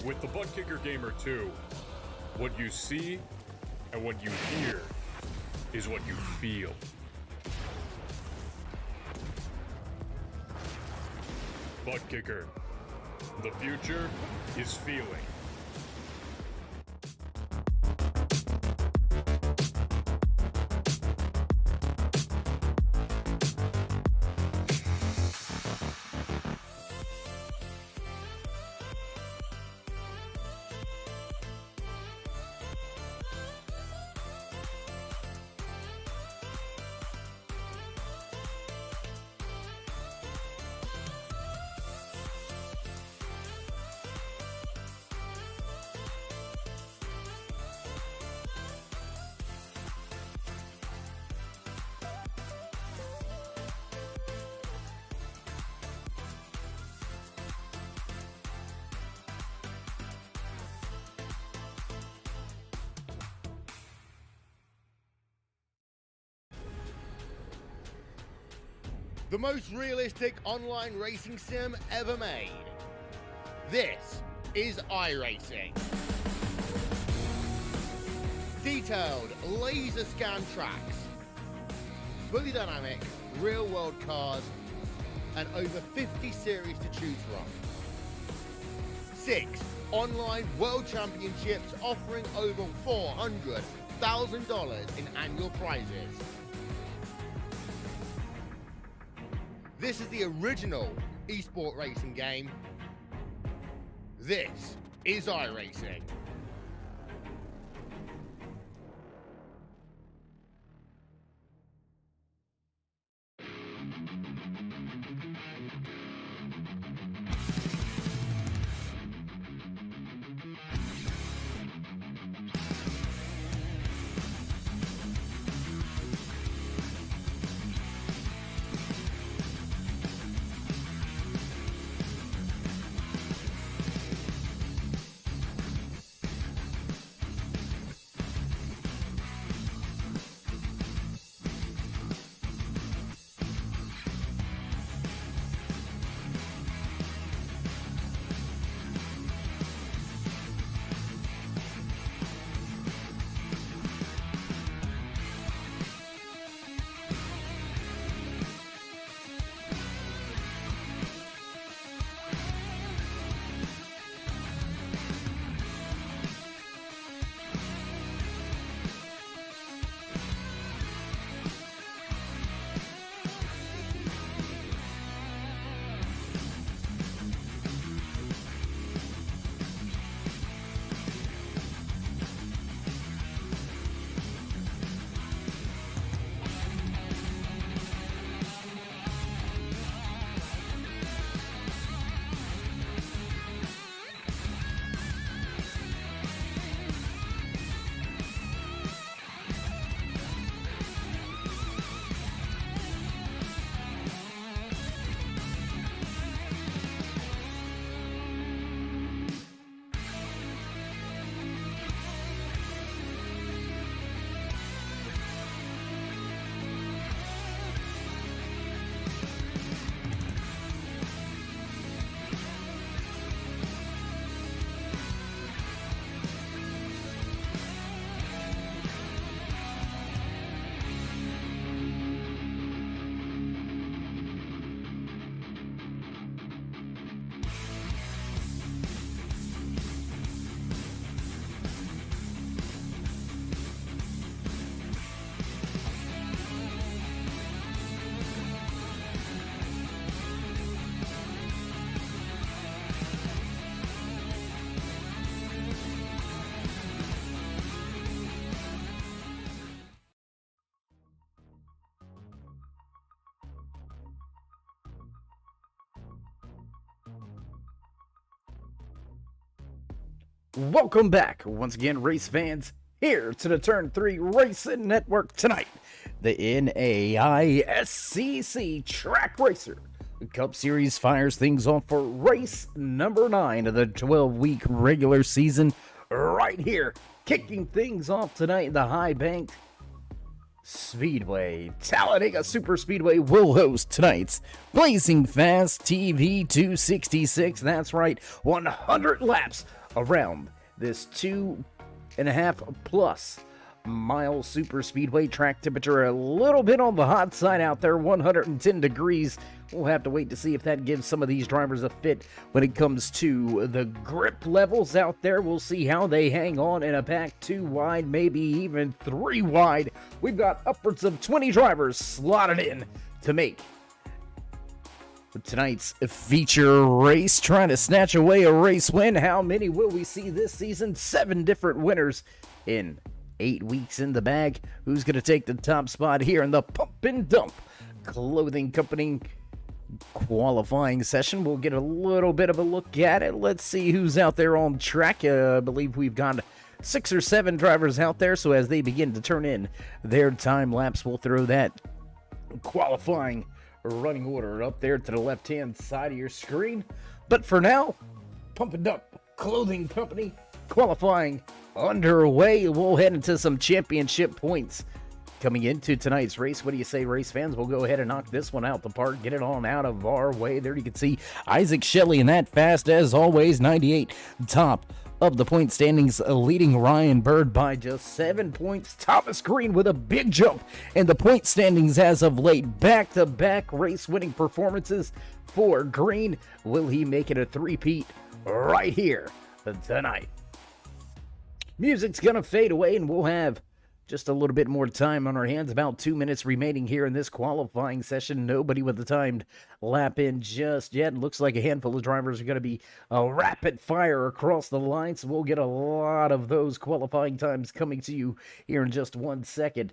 With the Butt Kicker Gamer 2, what you see and what you hear is what you feel. Butt Kicker. The future is feeling. The most realistic online racing sim ever made. This is iRacing. Detailed laser scan tracks, fully dynamic, real world cars, and over 50 series to choose from. 6 online world championships offering over $400,000 in annual prizes. This is the original esport racing game. This is iRacing. Welcome back, once again, race fans, here to the Turn 3 Racing Network tonight. The NAISCC Track Racer Cup Series fires things off for race number 9 of the 12-week regular season right here. Kicking things off tonight, the high-banked Speedway. Talladega Super Speedway will host tonight's BlazingFastTV 266. That's right, 100 laps around this 2.5+ mile super speedway. Track temperature a little bit on the hot side out there, 110 degrees. We'll have to wait to see if that gives some of these drivers a fit when it comes to the grip levels out there. We'll see how they hang on in a pack 2 wide, maybe even 3 wide. We've got upwards of 20 drivers slotted in to make tonight's feature race, trying to snatch away a race win. How many will we see this season? 7 different winners in 8 weeks in the bag. Who's going to take the top spot here in the Pump and Dump Clothing Company qualifying session? We'll get a little bit of a look at it. Let's see who's out there on track. I believe we've got 6 or 7 drivers out there, so as they begin to turn in their time lapse, we'll throw that qualifying running order up there to the left-hand side of your screen. But for now, Pump and Dump Clothing Company qualifying underway. We'll head into some championship points coming into tonight's race. What do you say, race fans? We'll go ahead and knock this one out the park, get it on out of our way. There you can see Isaac Shelley in that fast as always, 98 top of the point standings, leading Ryan Bird by just 7 points. Thomas Green with a big jump in the point standings as of late. Back-to-back race-winning performances for Green. Will he make it a three-peat right here tonight? Music's gonna fade away, and we'll have just a little bit more time on our hands. About 2 minutes remaining here in this qualifying session. Nobody with the timed lap in just yet. Looks like a handful of drivers are going to be rapid fire across the line, so we'll get a lot of those qualifying times coming to you here in just 1 second.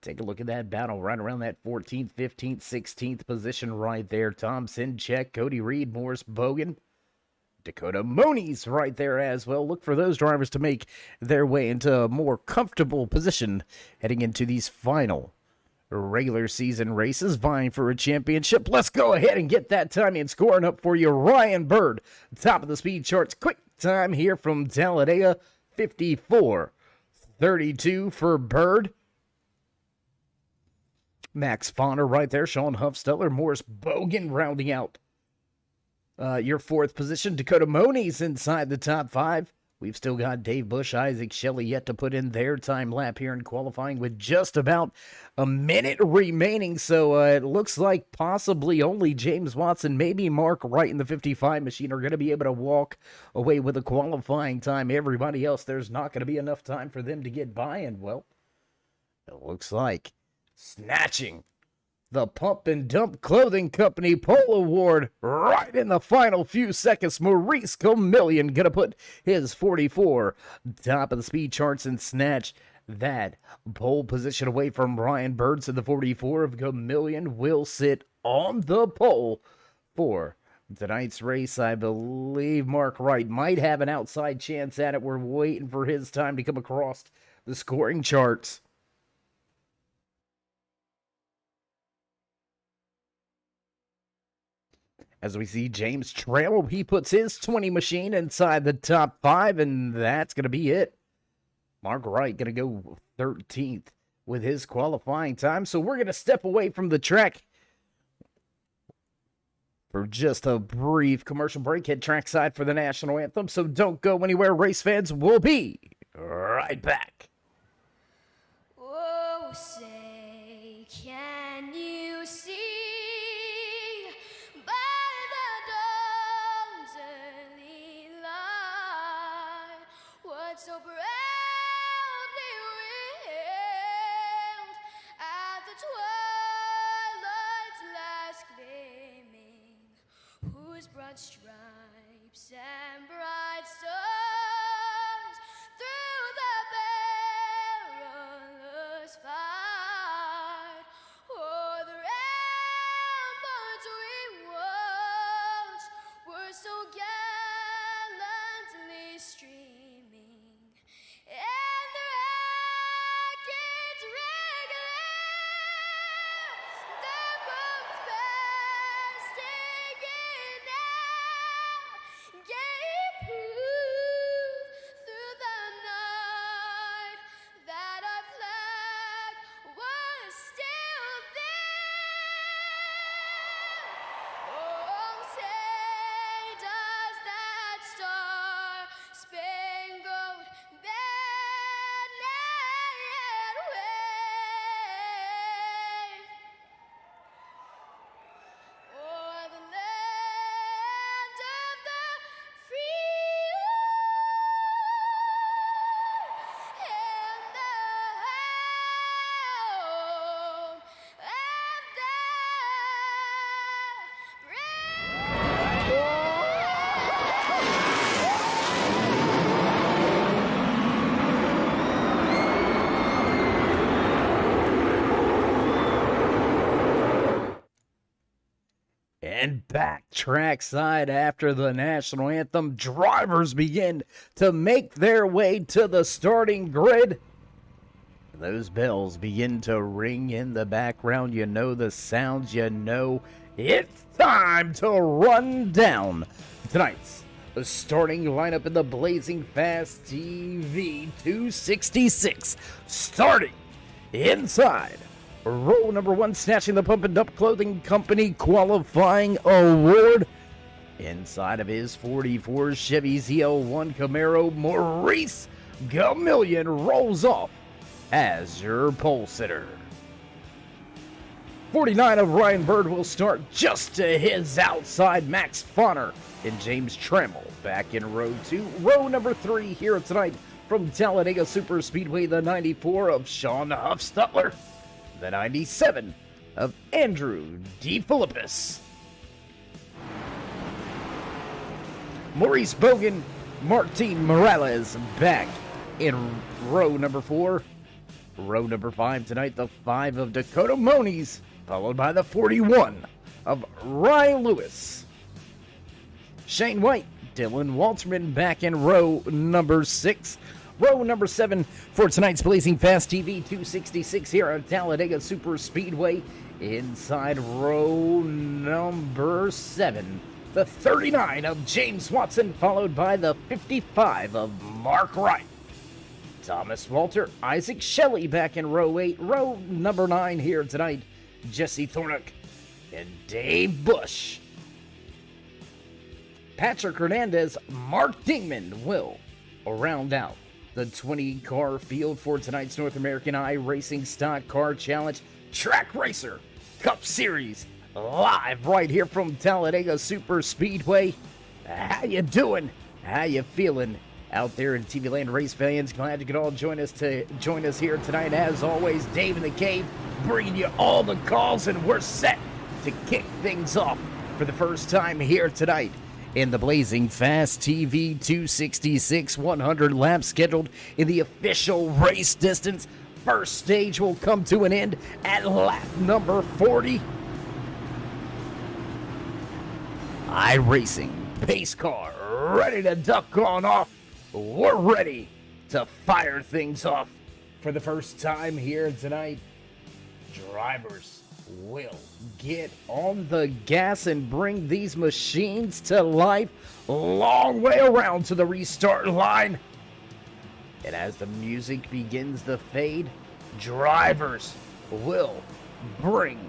Take a look at that battle right around that 14th, 15th, 16th position right there. Tom Sinchek, Cody Reed, Morris Bogan, Dakota Moniz right there as well. Look for those drivers to make their way into a more comfortable position heading into these final regular season races, vying for a championship. Let's go ahead and get that time and scoring up for you. Ryan Bird, top of the speed charts. Quick time here from Talladega, 54:32 for Bird. Max Fauner right there. Sean Huffsteller, Morris Bogan rounding out your 4th position. Dakota Moniz inside the top 5. We've still got Dave Bush, Isaac Shelley yet to put in their time lap here in qualifying with just about a minute remaining. So it looks like possibly only James Watson, maybe Mark Wright in the 55 machine are going to be able to walk away with a qualifying time. Everybody else, there's not going to be enough time for them to get by. And well, it looks like snatching the Pump and Dump Clothing Company Pole Award right in the final few seconds. Maurice Camillion gonna put his 44 top of the speed charts and snatch that pole position away from Ryan Bird. So the 44 of Camillion will sit on the pole for tonight's race. I believe Mark Wright might have an outside chance at it. We're waiting for his time to come across the scoring charts. As we see James Trammell, he puts his 20 machine inside the top 5, and that's going to be it. Mark Wright going to go 13th with his qualifying time. So we're going to step away from the track for just a brief commercial break. Hit trackside for the national anthem, so don't go anywhere, race fans. We'll be right back. Oh, say, can you see? So proudly wailed at the twilight's last gleaming, whose broad stripes and bright stars through the perilous fight o'er the ramparts we watched were so gallantly streaming. And the rockets regular, the bombs bursting in air, gave And back trackside after the national anthem, drivers begin to make their way to the starting grid. Those bells begin to ring in the background. You know the sounds, you know it's time to run down tonight's starting lineup in the Blazing Fast TV 266. Starting inside row number 1, snatching the Pump and Dump Clothing Company qualifying award. Inside of his 44 Chevy ZL1 Camaro, Maurice Gamillion rolls off as your pole sitter. 49 of Ryan Bird will start just to his outside. Max Fonner and James Trammell back in row 2. Row number 3 here tonight from Talladega Super Speedway, the 94 of Sean Huffstutler, the 97 of Andrew DeFilippis. Maurice Bogan, Martin Morales back in row number 4. Row number 5 tonight, the 5 of Dakota Moniz, followed by the 41 of Ryan Lewis. Shane White, Dylan Walterman back in row number 6. Row number 7 for tonight's Blazing Fast TV 266 here at Talladega Super Speedway. Inside row number 7, the 39 of James Watson, followed by the 55 of Mark Wright. Thomas Walter, Isaac Shelley back in row 8. Row number 9 here tonight, Jesse Thornock and Dave Bush. Patrick Hernandez, Mark Dingman will round out the 20-car field for tonight's North American iRacing Stock Car Challenge Track Racer Cup Series, live right here from Talladega Super Speedway. How you doing? How you feeling out there in TV land, race fans? Glad you could all join us here tonight. As always, Dave in the Cave bringing you all the calls, and we're set to kick things off for the first time here tonight in the Blazing Fast TV 266, 100 laps scheduled in the official race distance. First stage will come to an end at lap number 40. iRacing pace car ready to duck on off. We're ready to fire things off for the first time here tonight. Drivers will get on the gas and bring these machines to life. Long way around to the restart line. And as the music begins to fade, drivers will bring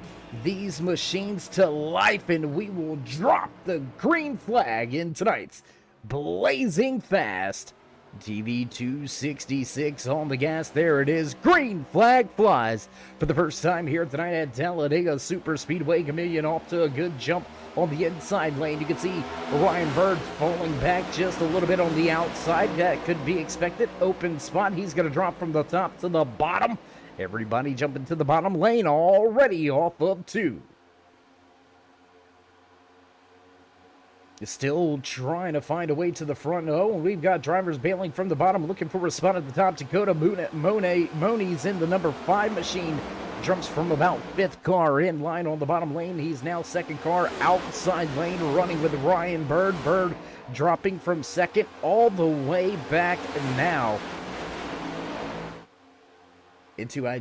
these machines to life, and we will drop the green flag in tonight's Blazing Fast TV 266 on the gas. There it is. Green flag flies for the first time here tonight at Talladega Super Speedway. Gamillion off to a good jump on the inside lane. You can see Ryan Bird falling back just a little bit on the outside. That could be expected. Open spot. He's going to drop from the top to the bottom. Everybody jumping to the bottom lane already off of 2. Still trying to find a way to the front. Oh, and we've got drivers bailing from the bottom, looking for a spot at the top. Dakota Moniz in the number 5 machine. Jumps from about 5th car in line on the bottom lane. He's now 2nd car outside lane, running with Ryan Bird. Bird dropping from 2nd all the way back now into I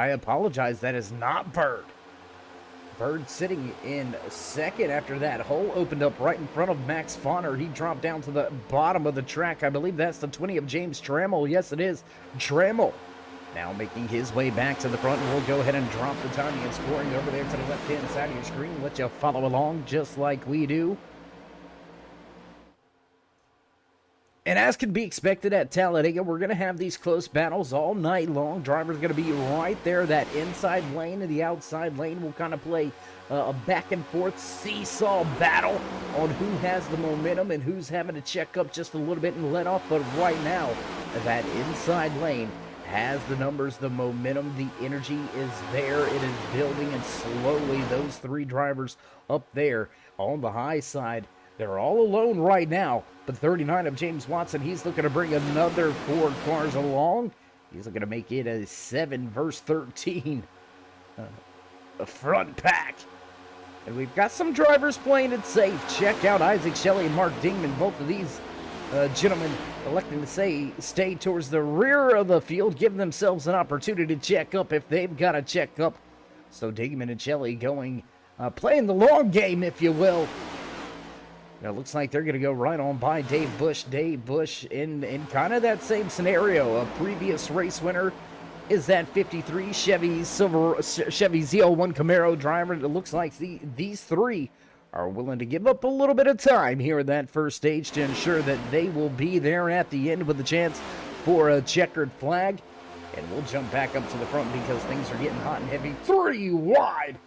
apologize, that is not Bird. Bird sitting in 2nd after that hole opened up right in front of Max Fonner. He dropped down to the bottom of the track. I believe that's the 20 of James Trammell. Yes, it is. Trammell now making his way back to the front, and we'll go ahead and drop the timing and scoring over there to the left-hand side of your screen. Let you follow along just like we do. And as can be expected at Talladega, we're going to have these close battles all night long. Drivers going to be right there. That inside lane and the outside lane will kind of play a back and forth seesaw battle on who has the momentum and who's having to check up just a little bit and let off. But right now, that inside lane has the numbers, the momentum, the energy is there. It is building, and slowly those 3 drivers up there on the high side, they're all alone right now. But 39 of James Watson, he's looking to bring another 4 cars along. He's looking to make it a 7 versus 13 front pack. And we've got some drivers playing it safe. Check out Isaac Shelley and Mark Dingman. Both of these gentlemen electing to stay towards the rear of the field, giving themselves an opportunity to check up if they've got to check up. So Dingman and Shelley going, playing the long game, if you will. Now, it looks like they're going to go right on by Dave Bush. Dave Bush in kind of that same scenario. A previous race winner is that 53 Chevy Z01 Camaro driver. It looks like these three are willing to give up a little bit of time here in that first stage to ensure that they will be there at the end with a chance for a checkered flag. And we'll jump back up to the front because things are getting hot and heavy. 3 wide.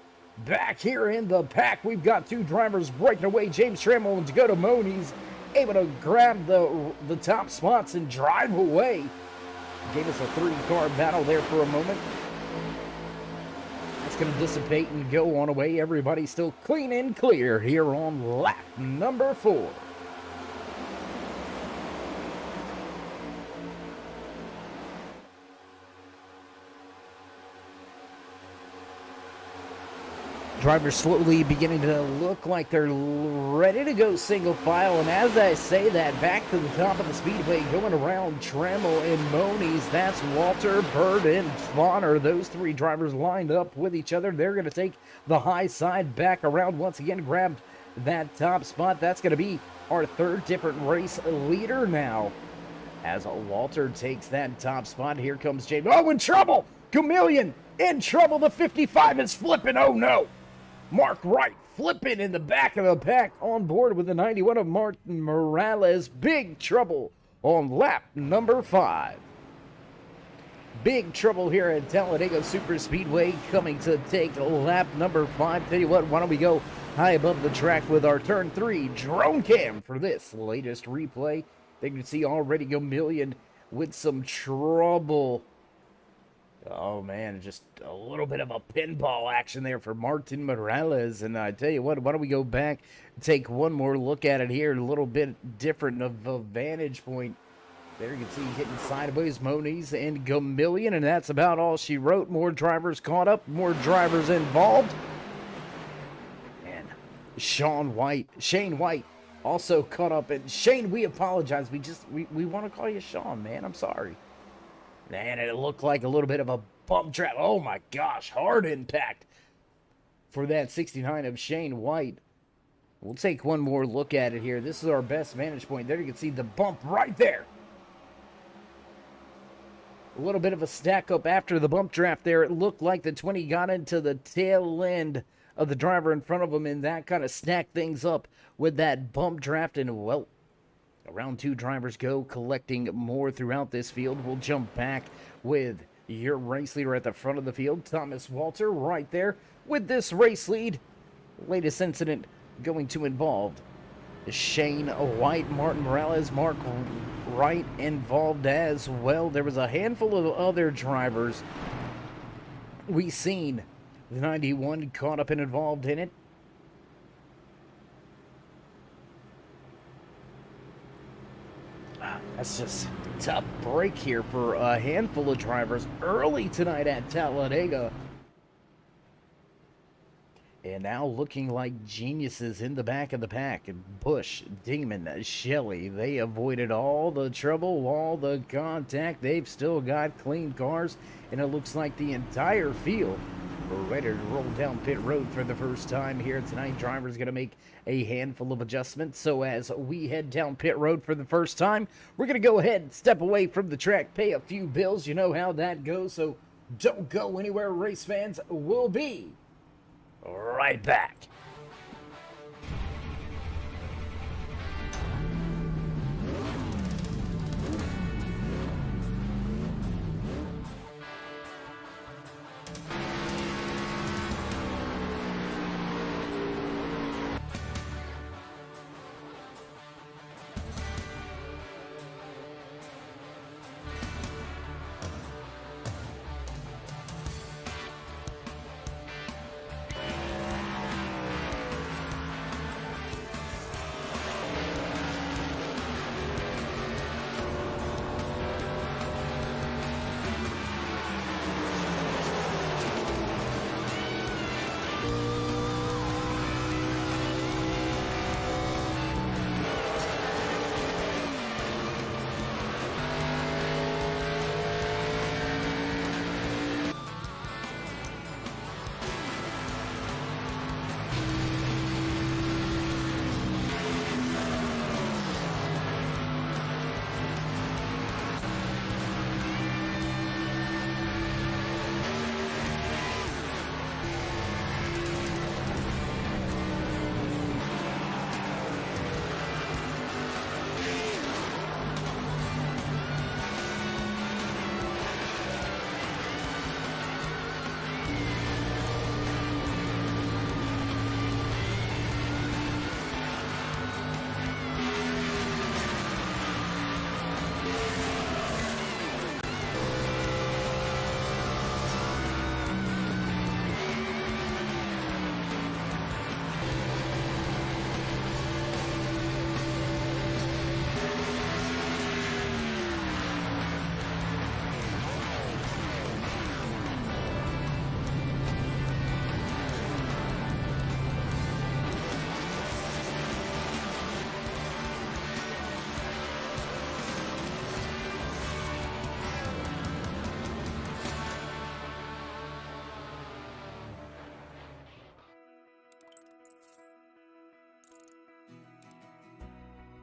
Back here in the pack, we've got 2 drivers breaking away. James Trammell and Dakota Moniz able to grab the top spots and drive away. Gave us a 3-car battle there for a moment. That's going to dissipate and go on away. Everybody's still clean and clear here on lap number 4. Drivers slowly beginning to look like they're ready to go single file. And as I say that, back to the top of the speedway, going around Trammell and Moniz. That's Walter, Bird, and Bonner. Those 3 drivers lined up with each other. They're going to take the high side back around once again, grabbed that top spot. That's going to be our 3rd different race leader now. As Walter takes that top spot, here comes James. Oh, in trouble! Chameleon in trouble. The 55 is flipping. Oh, no. Mark Wright flipping in the back of the pack on board with the 91 of Martin Morales. Big trouble on lap number 5. Big trouble here at Talladega Super Speedway coming to take lap number 5. Tell you what, why don't we go high above the track with our turn 3 drone cam for this latest replay. They can see already Chameleon with some trouble. Oh, man, just a little bit of a pinball action there for Martin Morales. And I tell you what, why don't we go back and take one more look at it here, a little bit different of a vantage point. There you can see hitting sideways Moniz and Chameleon, and that's about all she wrote. More drivers caught up, more drivers involved. And Shane White also caught up. And Shane, we apologize. We want to call you Sean, man. I'm sorry. And it looked like a little bit of a bump trap. Oh my gosh, hard impact for that 69 of Shane White. We'll take one more look at it here. This is our best vantage point. There you can see the bump right there. A little bit of a stack up after the bump draft there. It looked like the 20 got into the tail end of the driver in front of him, and that kind of snacked things up with that bump draft. And, well, around 2 drivers go, collecting more throughout this field. We'll jump back with your race leader at the front of the field, Thomas Walter, right there with this race lead. Latest incident going to involve Shane White, Martin Morales, Mark Wright involved as well. There was a handful of other drivers we seen. The 91 caught up and involved in it. That's just a tough break here for a handful of drivers early tonight at Talladega. And now looking like geniuses in the back of the pack. Bush, Dingman, Shelley, they avoided all the trouble, all the contact. They've still got clean cars. And it looks like the entire field are ready to roll down pit road for the first time here tonight. Driver's going to make a handful of adjustments. So as we head down pit road for the first time, we're going to go ahead and step away from the track, pay a few bills. You know how that goes. So don't go anywhere, race fans. We'll be right back.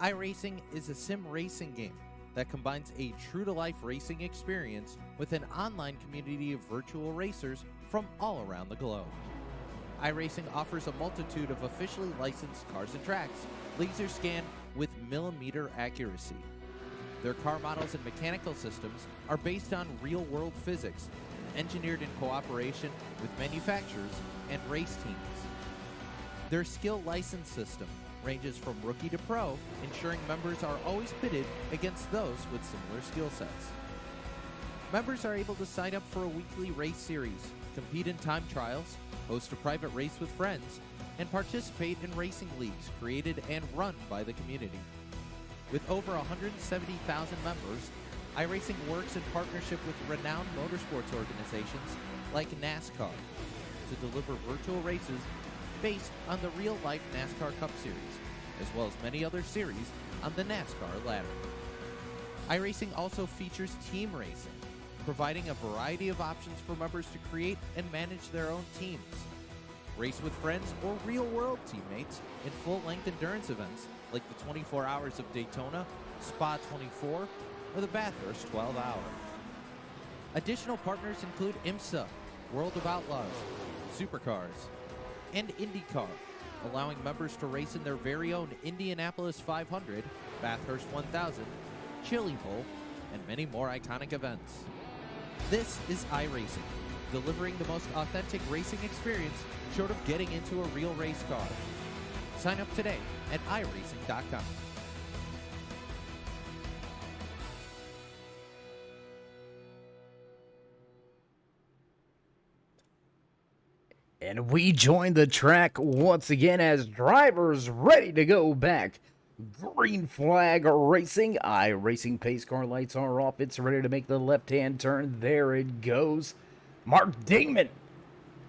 iRacing is a sim racing game that combines a true-to-life racing experience with an online community of virtual racers from all around the globe. iRacing offers a multitude of officially licensed cars and tracks, laser scanned with millimeter accuracy. Their car models and mechanical systems are based on real-world physics, engineered in cooperation with manufacturers and race teams. Their skill license system ranges from rookie to pro, ensuring members are always pitted against those with similar skill sets. Members are able to sign up for a weekly race series, compete in time trials, host a private race with friends, and participate in racing leagues created and run by the community. With over 170,000 members, iRacing works in partnership with renowned motorsports organizations like NASCAR to deliver virtual races based on the real-life NASCAR Cup Series, as well as many other series on the NASCAR ladder. iRacing also features team racing, providing a variety of options for members to create and manage their own teams. Race with friends or real-world teammates in full-length endurance events like the 24 Hours of Daytona, Spa 24, or the Bathurst 12 Hour. Additional partners include IMSA, World of Outlaws, Supercars, and IndyCar, allowing members to race in their very own Indianapolis 500, Bathurst 1000, Chili Bowl, and many more iconic events. This is iRacing, delivering the most authentic racing experience short of getting into a real race car. Sign up today at iRacing.com. And we join the track once again as drivers ready to go back. Green flag racing. iRacing pace car lights are off. It's ready to make the left-hand turn. There it goes. Mark Dingman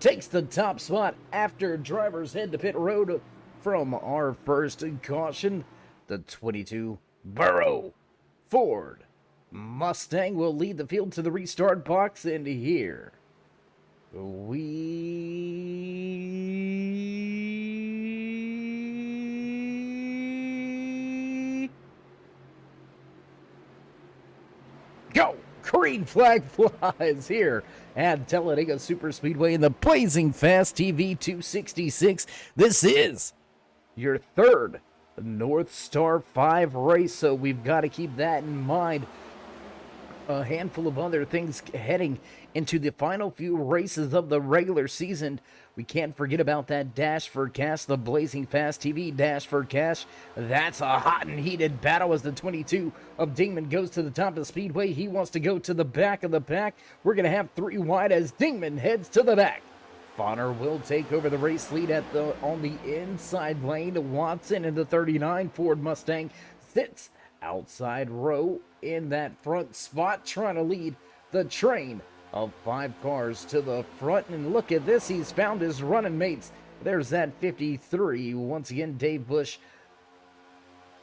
takes the top spot after drivers head to pit road from our first caution. The 22 Burrow Ford Mustang will lead the field to the restart box, and here we go. Green flag flies here at Talladega Superspeedway in the Blazing Fast TV 266. This is your third North Star 5 race, so we've got to keep that in mind. A handful of other things heading into the final few races of the regular season. We can't forget about that Dash for Cash, the Blazing Fast TV Dash for Cash. That's a hot and heated battle as the 22 of Dingman goes to the top of the speedway. He wants to go to the back of the pack. We're going to have three wide as Dingman heads to the back. Bonner will take over the race lead on the inside lane. Watson in the 39 Ford Mustang sits outside row in that front spot, trying to lead the train of 5 cars to the front. And look at this, he's found his running mates. There's that 53. Once again, Dave Bush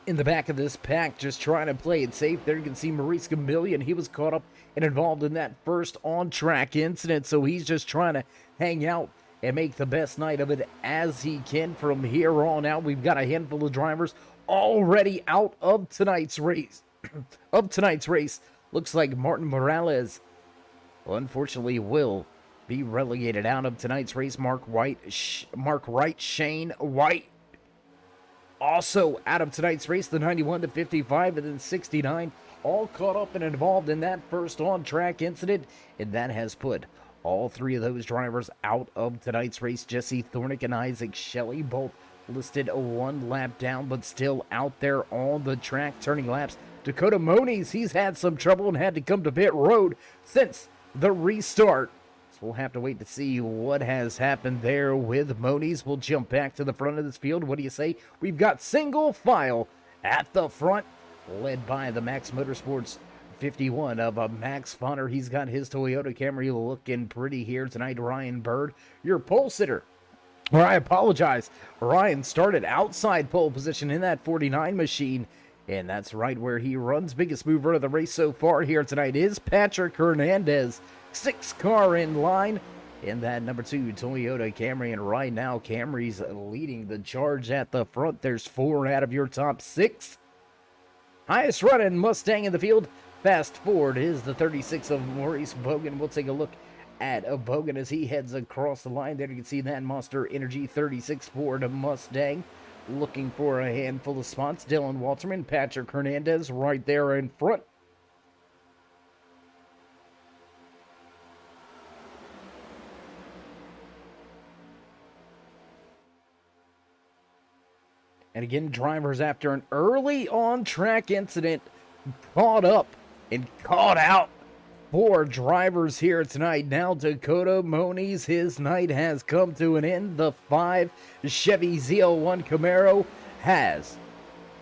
in the back of this pack, just trying to play it safe. There you can see Maurice Gamillion. He was caught up and involved in that first on-track incident, so he's just trying to hang out and make the best night of it as he can from here on out. We've got a handful of drivers already out of tonight's race. Looks like Martin Morales, unfortunately, will be relegated out of tonight's race. Mark Wright, Shane White, also out of tonight's race. The 91, the 55, and then 69, all caught up and involved in that first on-track incident, and that has put all three of those drivers out of tonight's race. Jesse Thornick and Isaac Shelley both listed one lap down, but still out there on the track turning laps. Dakota Moniz, he's had some trouble and had to come to pit road since the restart. So we'll have to wait to see what has happened there with Moniz. We'll jump back to the front of this field. What do you say? We've got single file at the front, led by the Max Motorsports 51 of Max Fonner. He's got his Toyota Camry looking pretty here tonight. Ryan Bird, your pole sitter. Or I apologize. Ryan started outside pole position in that 49 machine, and that's right where he runs. Biggest mover of the race so far here tonight is Patrick Hernandez. 6 car in line in that number 2 Toyota Camry, and right now Camry's leading the charge at the front. There's 4 out of your top 6 Highest running Mustang in the field. Fast forward is the 36 of Maurice Bogan. We'll take a look at Bogan as he heads across the line. There you can see that Monster Energy 36 Ford Mustang. Looking for a handful of spots. Dylan Walterman, Patrick Hernandez right there in front. And again, drivers after an early on-track incident caught up and caught out. 4 drivers here tonight. Now Dakota Moniz, his night has come to an end. The 5 Chevy ZL1 Camaro has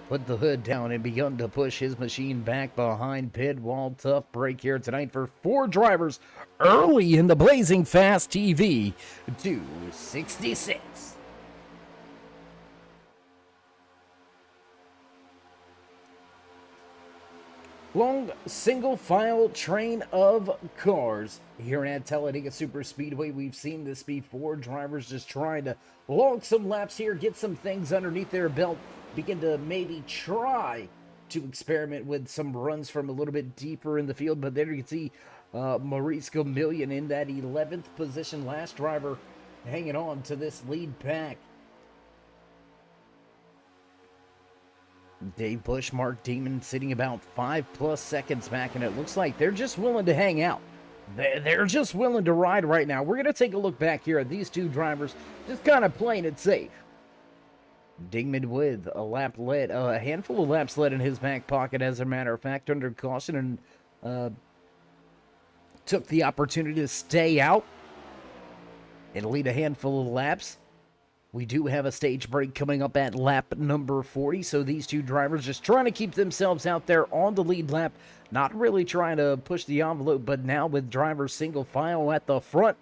put the hood down and begun to push his machine back behind pit wall. Tough break here tonight for 4 drivers early in the Blazing Fast TV 266. Long single file train of cars here at Talladega Super Speedway. We've seen this before. Drivers just trying to log some laps here, get some things underneath their belt, begin to maybe try to experiment with some runs from a little bit deeper in the field. But there you can see Maurice Gamillion in that 11th position, last driver hanging on to this lead pack. Dave Bush, Mark Demon sitting about 5+ seconds back, and it looks like they're just willing to hang out. They're just willing to ride right now. We're going to take a look back here at these 2 drivers, just kind of playing it safe. Dingman with a handful of laps led in his back pocket, as a matter of fact, under caution, and took the opportunity to stay out and lead a handful of laps. We do have a stage break coming up at lap number 40, so these 2 drivers just trying to keep themselves out there on the lead lap, not really trying to push the envelope, but now with drivers single file at the front,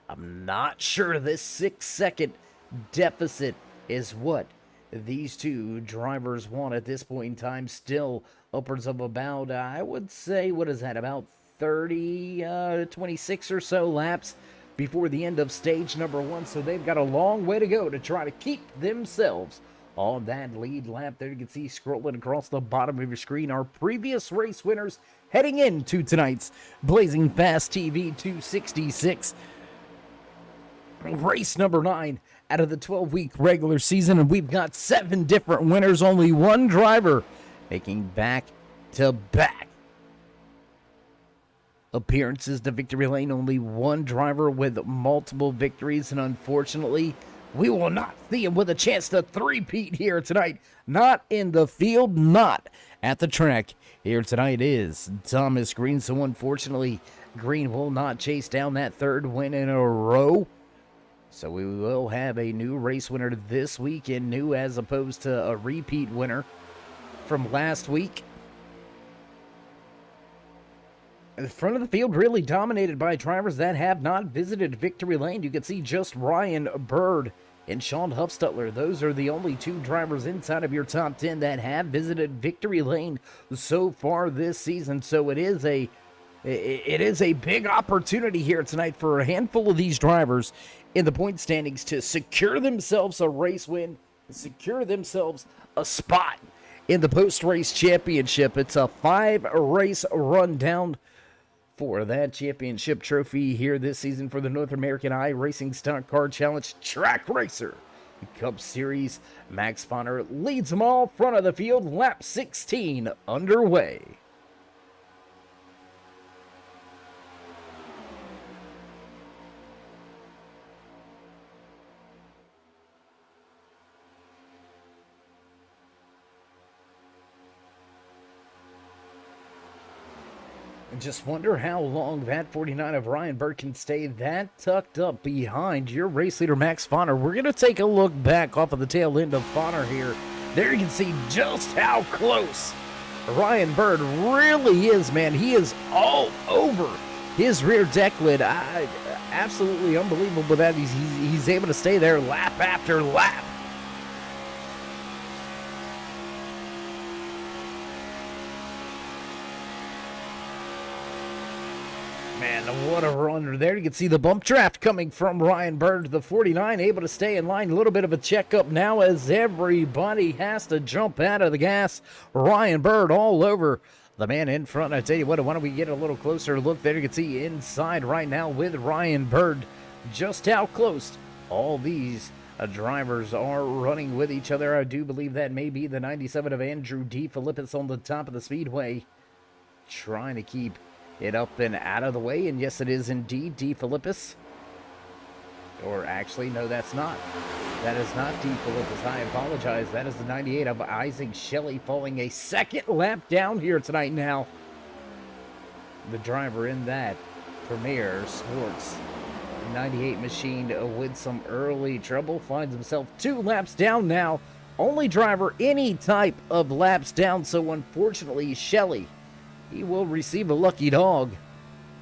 I'm not sure this 6-second deficit is what these 2 drivers want at this point in time. Still upwards of about, I would say, what is that, about 26 or so laps before the end of stage number 1, so they've got a long way to go to try to keep themselves on that lead lap. There you can see scrolling across the bottom of your screen our previous race winners heading into tonight's Blazing Fast TV 266. Race number 9 out of the 12-week regular season, and we've got 7 different winners, only 1 driver making back-to-back appearances to victory lane. Only 1 driver with multiple victories, and unfortunately, we will not see him with a chance to three-peat here tonight. Not in the field, not at the track. Here tonight is Thomas Green, so unfortunately, Green will not chase down that 3rd win in a row. So we will have a new race winner this week, and new as opposed to a repeat winner from last week. The front of the field really dominated by drivers that have not visited victory lane. You can see just Ryan Bird and Sean Huffstutler. Those are the only 2 drivers inside of your top 10 that have visited victory lane so far this season. So it is a big opportunity here tonight for a handful of these drivers in the point standings to secure themselves a race win, secure themselves a spot in the post-race championship. It's a 5-race rundown for that championship trophy here this season for the North American iRacing Stock Car Challenge Track Racer Cup Series. Max Fonner leads them all front of the field. Lap 16 underway. And just wonder how long that 49 of Ryan Bird can stay that tucked up behind your race leader, Max Fonner. We're going to take a look back off of the tail end of Fonner here. There you can see just how close Ryan Bird really is, man. He is all over his rear deck lid. Absolutely unbelievable that he's able to stay there lap after lap. Man, And what a run there. You can see the bump draft coming from Ryan Bird, the 49, able to stay in line. A little bit of a checkup now as everybody has to jump out of the gas. Ryan Bird all over the man in front. I tell you what, why don't we get a little closer look there. You can see inside right now with Ryan Bird just how close all these drivers are running with each other. I do believe that may be the 97 of Andrew DeFilippis on the top of the speedway, trying to keep it up and out of the way. And yes, it is indeed DeFilippis. Or actually, no, that's not. That is not DeFilippis. I apologize. That is the 98 of Isaac Shelley, falling a second lap down here tonight now. The driver in that Premier Sports 98 machine with some early trouble finds himself 2 laps down now. Only driver any type of laps down, so unfortunately Shelley, he will receive a lucky dog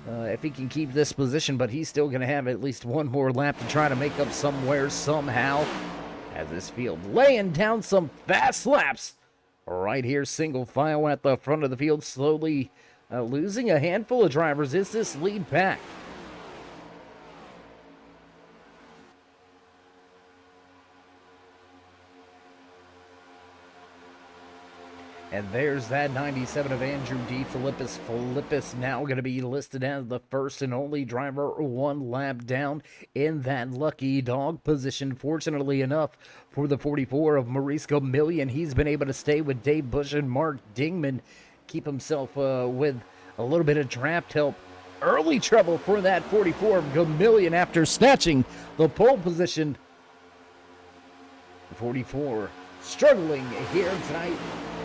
if he can keep this position, but he's still going to have at least one more lap to try to make up somewhere somehow, as this field laying down some fast laps right here, single file at the front of the field, slowly losing a handful of drivers. Is this lead pack? And there's that 97 of Andrew DeFilippis. Filippis now going to be listed as the first and only driver 1 lap down in that lucky dog position. Fortunately enough for the 44 of Maurice Gamillion, he's been able to stay with Dave Bush and Mark Dingman, keep himself with a little bit of draft help. Early trouble for that 44 of Gamillion after snatching the pole position. 44 struggling here tonight.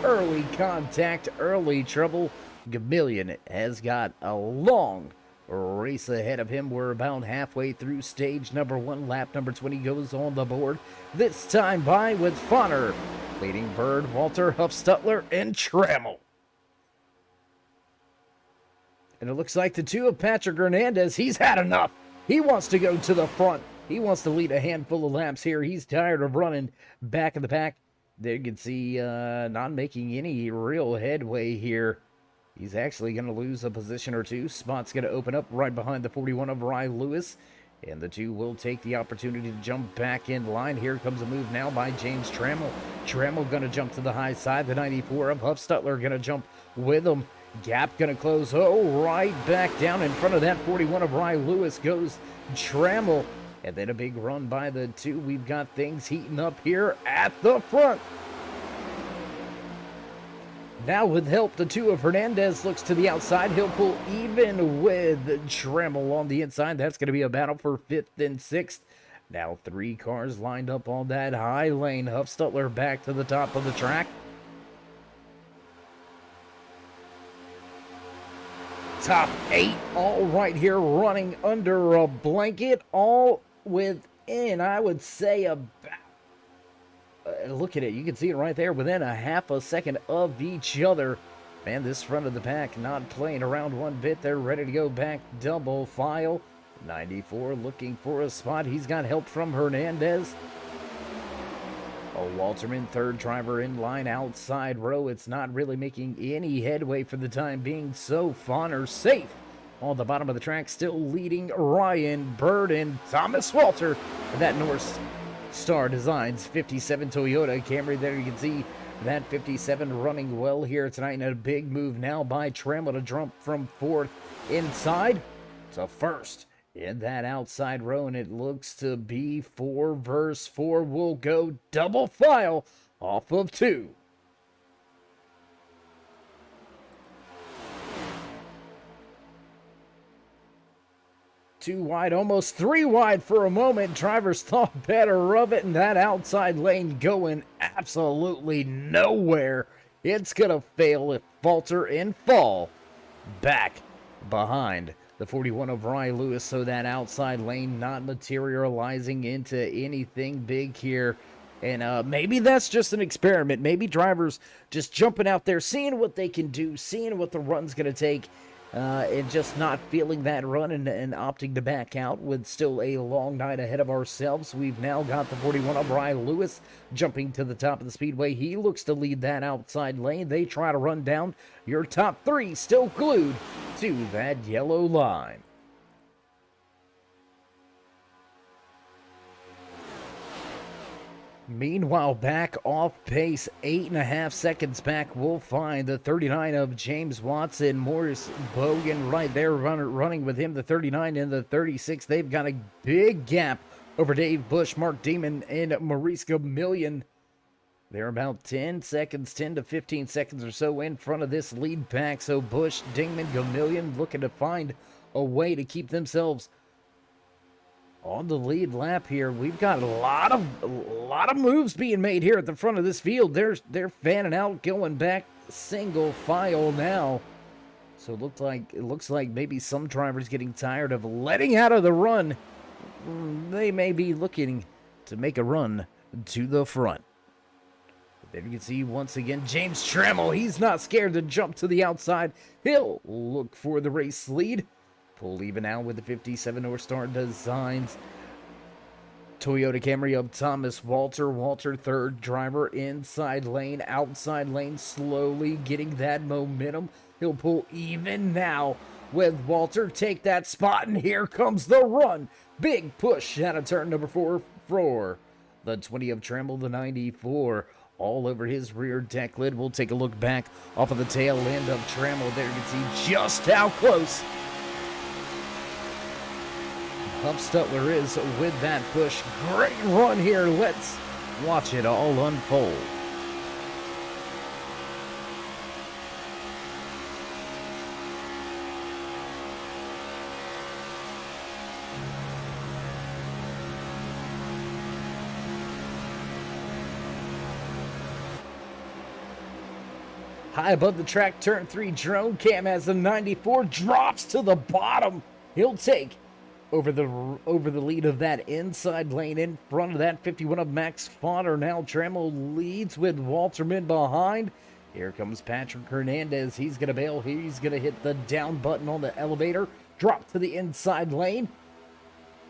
Early contact, early trouble. Gamillion has got a long race ahead of him. We're about halfway through stage number 1. Lap number 20 goes on the board. This time by with Fonner, leading Bird, Walter, Huffstutler, and Trammell. And it looks like the 2 of Patrick Hernandez, he's had enough. He wants to go to the front. He wants to lead a handful of laps here. He's tired of running back in the pack. There you can see not making any real headway here. He's actually going to lose a position or 2. Spot's going to open up right behind the 41 of Rye Lewis. And the 2 will take the opportunity to jump back in line. Here comes a move now by James Trammell. Trammell going to jump to the high side. The 94 of Huffstutler going to jump with him. Gap going to close. Oh, right back down in front of that 41 of Rye Lewis goes Trammell. And then a big run by the 2. We've got things heating up here at the front. Now with help, the 2 of Hernandez looks to the outside. He'll pull even with Trammell on the inside. That's going to be a battle for 5th and 6th. Now 3 cars lined up on that high lane. Huffstutler back to the top of the track. Top 8 all right here, running under a blanket, all within, I would say, about look at it, you can see it right there, within a half a second of each other. Man, this front of the pack not playing around one bit. They're ready to go back double file. 94 looking for a spot. He's got help from Hernandez. Oh, Walterman, 3rd driver in line, outside row. It's not really making any headway for the time being, so Fonner safe on the bottom of the track, still leading Ryan Bird and Thomas Walter. That North Star Designs 57 Toyota Camry. There you can see that 57 running well here tonight, and a big move now by Trammell to jump from 4th inside to 1st in that outside row, and it looks to be 4 versus 4. Will go double file off of 2. Too wide, almost 3 wide for a moment. Drivers thought better of it, and that outside lane going absolutely nowhere. It's gonna fail, falter, and fall back behind the 41 of Rye Lewis, so that outside lane not materializing into anything big here. And maybe that's just an experiment. Maybe drivers just jumping out there, seeing what they can do, seeing what the run's gonna take, and just not feeling that run and opting to back out with still a long night ahead of ourselves. We've now got the 41 of Rye Lewis jumping to the top of the speedway. He looks to lead that outside lane. They try to run down. Your top 3 still glued to that yellow line. Meanwhile, back off pace, 8.5 seconds back, we'll find the 39 of James Watson. Morris Bogan right there running with him, the 39 and the 36. They've got a big gap over Dave Bush, Mark Demon, and Maurice Gamillion. They're about 10 seconds, 10 to 15 seconds or so in front of this lead pack. So Bush, Dingman, Gamillion looking to find a way to keep themselves on the lead lap here. We've got a lot of moves being made here at the front of this field. They're fanning out, going back single file now. So it looks like maybe some drivers getting tired of letting out of the run. They may be looking to make a run to the front. There you can see once again James Trammell. He's not scared to jump to the outside. He'll look for the race lead. Pull even out with the 57 North Star Designs Toyota Camry of Thomas Walter. Walter, third driver, inside lane, outside lane, slowly getting that momentum. He'll pull even now with Walter. Take that spot, and here comes the run. Big push out of turn number 4 for the 20 of Trammell, the 94. All over his rear deck lid. We'll take a look back off of the tail end of Trammell. There you can see just how close Huff Stutler is with that push. Great run here. Let's watch it all unfold. High above the track, turn 3, drone cam has the 94, drops to the bottom. He'll take over the lead of that inside lane in front of that 51 of Max Fodder. Now Trammell leads with Walterman behind. Here comes Patrick Hernandez. He's going to bail. He's going to hit the down button on the elevator. Drop to the inside lane.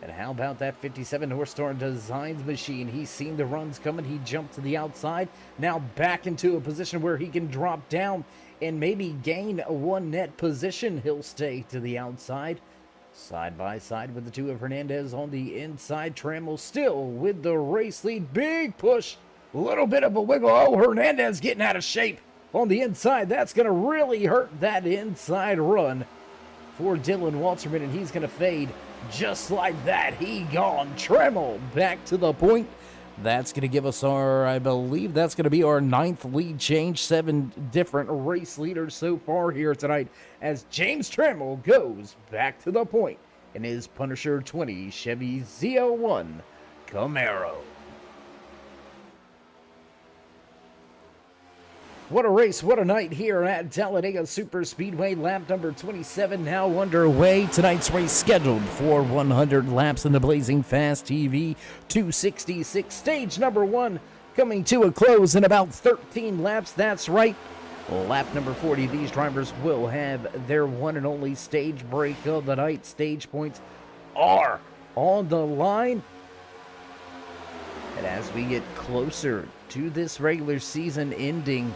And how about that 57 North Star Designs machine? He's seen the runs coming. He jumped to the outside. Now back into a position where he can drop down and maybe gain a one net position. He'll stay to the outside. Side by side with the two of Hernandez on the inside. Trammell still with the race lead. Big push. A little bit of a wiggle. Oh, Hernandez getting out of shape on the inside. That's going to really hurt that inside run for Dylan Walterman, and he's going to fade just like that. He gone. Trammell back to the point. That's going to give us I believe that's going to be our 9th lead change. 7 different race leaders so far here tonight as James Trammell goes back to the point in his Punisher 20 Chevy Z01 Camaro. What a race, what a night here at Talladega Super Speedway. Lap number 27 now underway. Tonight's race scheduled for 100 laps in the Blazing Fast TV 266. Stage number 1 coming to a close in about 13 laps. That's right. Lap number 40, these drivers will have their one and only stage break of the night. Stage points are on the line. And as we get closer to this regular season ending,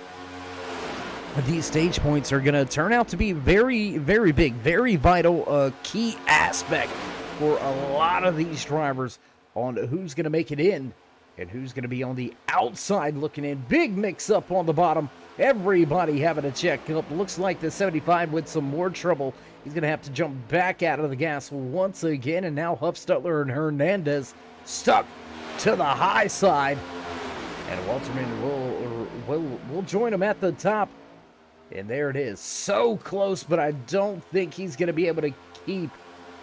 these stage points are going to turn out to be very, very big, very vital, key aspect for a lot of these drivers on who's going to make it in and who's going to be on the outside looking in. Big mix-up on the bottom. Everybody having to check up. Looks like the 75 with some more trouble. He's going to have to jump back out of the gas once again, and now Huff Stutler and Hernandez stuck to the high side. And Walterman will join him at the top. And there it is. So close, but I don't think he's going to be able to keep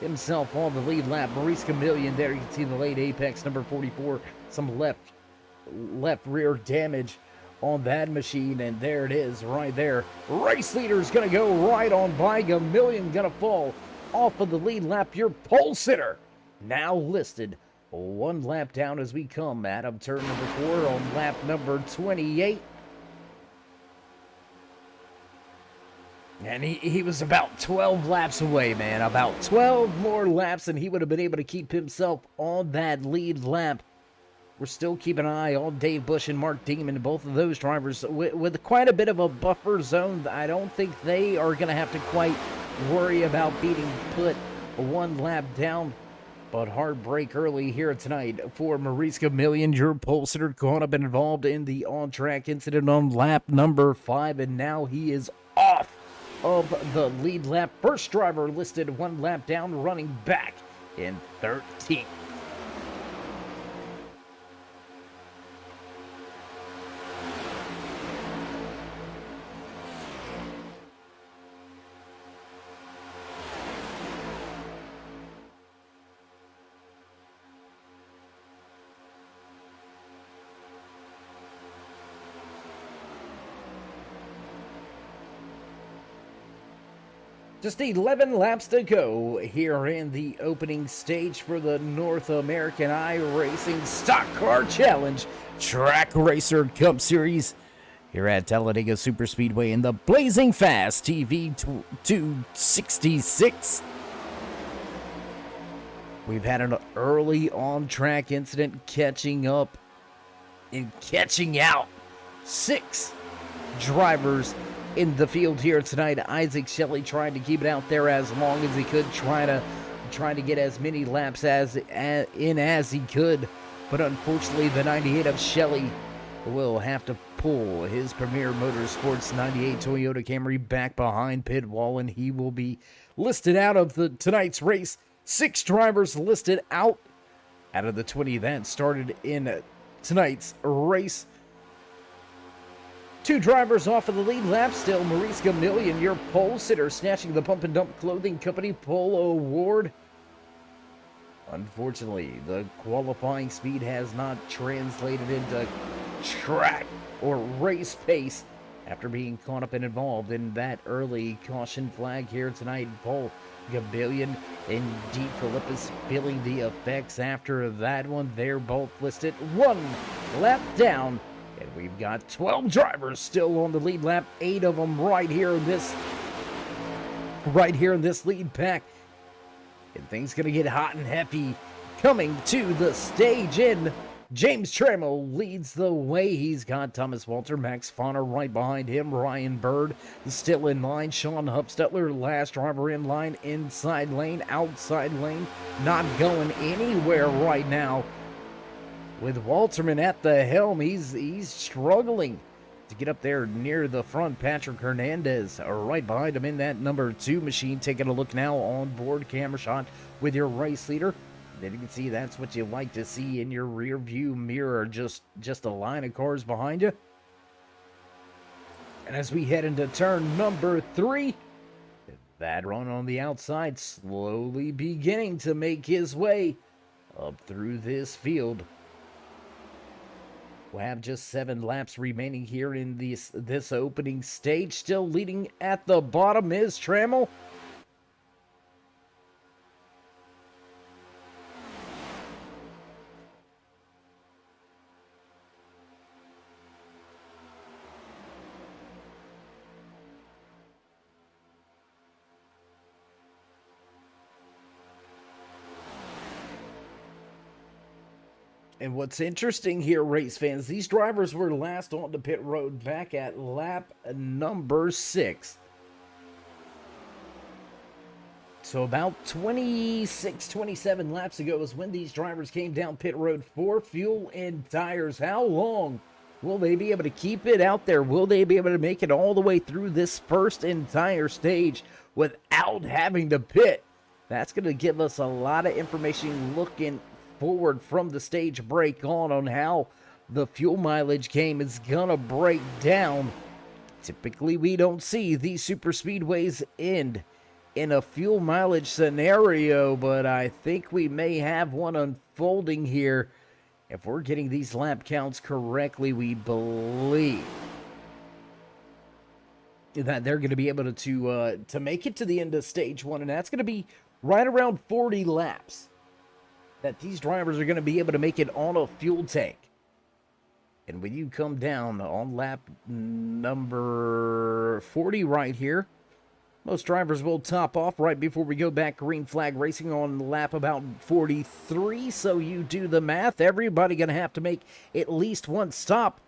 himself on the lead lap. Maurice Gamillion there. You can see the late apex, number 44. Some left rear damage on that machine. And there it is right there. Race leader is going to go right on by. Gamillion going to fall off of the lead lap. Your pole sitter now listed 1 lap down as we come out of turn number 4 on lap number 28. And he was about 12 laps away, man. About 12 more laps, and he would have been able to keep himself on that lead lap. We're still keeping an eye on Dave Bush and Mark Demon, both of those drivers with quite a bit of a buffer zone. I don't think they are going to have to quite worry about being put 1 lap down But hard break early here tonight for Maurice Chameleon, your pole sitter, caught up and involved in the on-track incident on lap number 5, and now he is off of the lead lap. First driver listed 1 lap down, running back in 13th. Just 11 laps to go here in the opening stage for the North American iRacing Stock Car Challenge Track Racer Cup Series here at Talladega Superspeedway in the Blazing Fast TV 266. We've had an early on-track incident catching up and catching out 6 drivers in the field here tonight. Isaac Shelley trying to keep it out there as long as he could, trying to get as many laps as he could, but unfortunately the 98 of Shelley will have to pull his Premier Motorsports 98 Toyota Camry back behind pit wall, and he will be listed out of tonight's race. 6 drivers listed out of the 20 that started in tonight's race. 2 drivers off of the lead lap still. Maurice Chameleon, your pole sitter, snatching the Pump and Dump Clothing Company Pole Award. Unfortunately, the qualifying speed has not translated into track or race pace after being caught up and involved in that early caution flag here tonight. Both Chameleon and DeFilippis feeling the effects after that one. They're both listed 1 lap down. And we've got 12 drivers still on the lead lap, 8 of them right here in this lead pack. And things gonna get hot and heavy coming to the stage in. James Trammell leads the way. He's got Thomas Walter, Max Fauner right behind him. Ryan Bird is still in line. Sean Hufstetler, last driver in line, inside lane, outside lane, not going anywhere right now. With Walterman at the helm, he's struggling to get up there near the front. Patrick Hernandez right behind him in that number 2 machine. Taking a look now on board camera shot with your race leader. Then you can see that's what you like to see in your rear view mirror, just a line of cars behind you. And as we head into turn number 3, that run on the outside slowly beginning to make his way up through this field. We'll have just 7 laps remaining here in this opening stage. Still leading at the bottom is Trammell. And what's interesting here, race fans, these drivers were last on the pit road back at lap number 6. So about 26, 27 laps ago is when these drivers came down pit road for fuel and tires. How long will they be able to keep it out there? Will they be able to make it all the way through this first entire stage without having to pit? That's going to give us a lot of information looking forward from the stage break on how the fuel mileage game is gonna break down. Typically we don't see these super speedways end in a fuel mileage scenario, but I think we may have one unfolding here. If we're getting these lap counts correctly, we believe that they're going to be able to make it to the end of stage 1, and that's going to be right around 40 laps. That these drivers are going to be able to make it on a fuel tank. And when you come down on lap number 40 right here, most drivers will top off right before we go back green flag racing on lap about 43. So you do the math. Everybody going to have to make at least one stop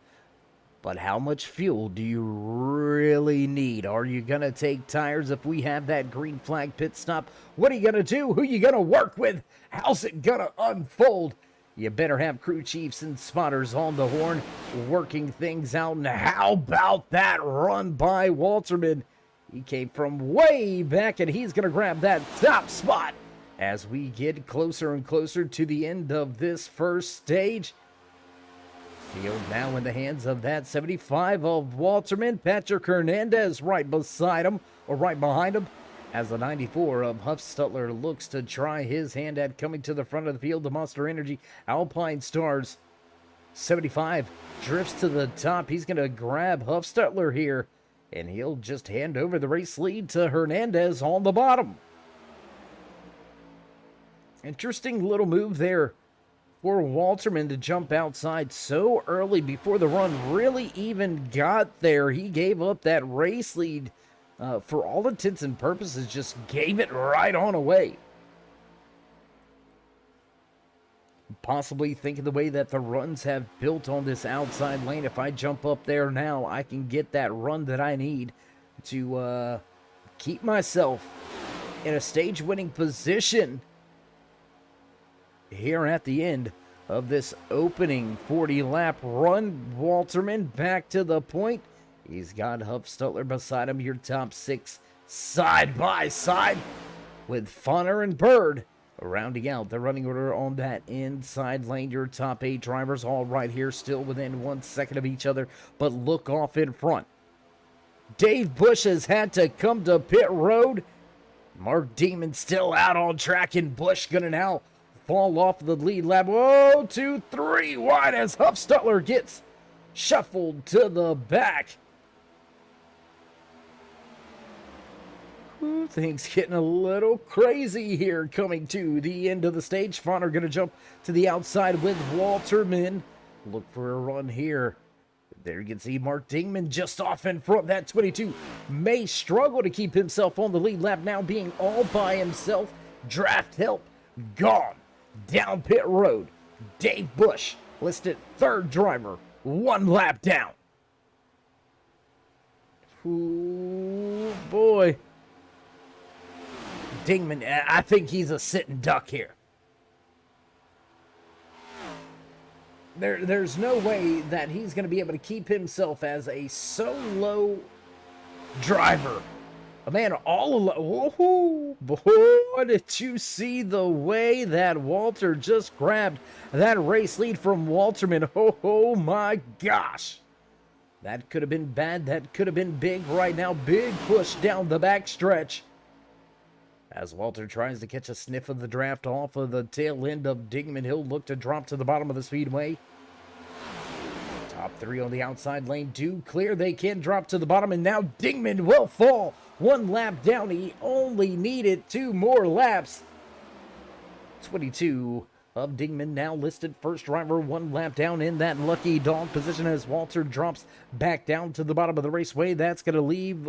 But how much fuel do you really need? Are you going to take tires if we have that green flag pit stop? What are you going to do? Who are you going to work with? How's it going to unfold? You better have crew chiefs and spotters on the horn working things out. And how about that run by Walterman? He came from way back, and he's going to grab that top spot as we get closer and closer to the end of this first stage. Field now in the hands of that 75 of Walterman. Patrick Hernandez right beside him, or right behind him, as the 94 of Huffstutler looks to try his hand at coming to the front of the field. The Monster Energy Alpine Stars 75 drifts to the top. He's going to grab Huffstutler here, and he'll just hand over the race lead to Hernandez on the bottom. Interesting little move there for Walterman to jump outside so early before the run really even got there. He gave up that race lead for all intents and purposes, just gave it right on away. Possibly thinking the way that the runs have built on this outside lane, if I jump up there now, I can get that run that I need to keep myself in a stage-winning position here at the end of this opening 40-lap run. Walterman back to the point. He's got Huffstutler beside him. Your top six side by side with Funner and Bird rounding out the running order on that inside lane. Your top 8 drivers all right here, still within 1 second of each other, but look off in front. Dave Bush has had to come to pit road. Mark Demon still out on track, and Bush gonna now fall off the lead lap. 2, 3 wide as Huffstutler gets shuffled to the back. Ooh, things getting a little crazy here coming to the end of the stage. Fonner going to jump to the outside with Walterman. Look for a run here. There you can see Mark Dingman just off in front. That 22 may struggle to keep himself on the lead lap, now being all by himself. Draft help gone. Down pit road, Dave Bush listed 3rd driver, 1 lap down. Ooh, boy. Dingman, I think he's a sitting duck here. There's no way that he's going to be able to keep himself as a solo driver. A man all alone. Whoa, boy, did you see the way that Walter just grabbed that race lead from Walterman? Oh my gosh. That could have been bad. That could have been big right now. Big push down the back stretch as Walter tries to catch a sniff of the draft off of the tail end of Dingman. He'll look to drop to the bottom of the speedway. Top 3 on the outside lane do clear. They can drop to the bottom, and now Dingman will fall. 1 lap down. He only needed 2 more laps. 22 of Dingman now listed 1st driver, 1 lap down in that lucky dog position as Walter drops back down to the bottom of the raceway. That's going to leave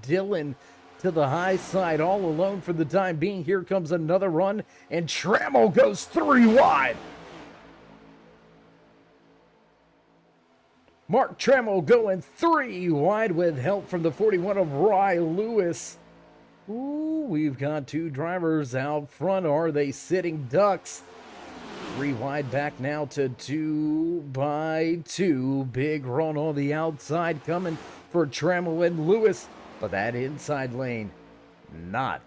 Dylan to the high side all alone for the time being. Here comes another run, and Trammell goes 3 wide. Mark Trammell going 3 wide with help from the 41 of Rye Lewis. Ooh, we've got 2 drivers out front. Are they sitting ducks? 3 wide back now to 2 by 2. Big run on the outside coming for Trammell and Lewis. But that inside lane, not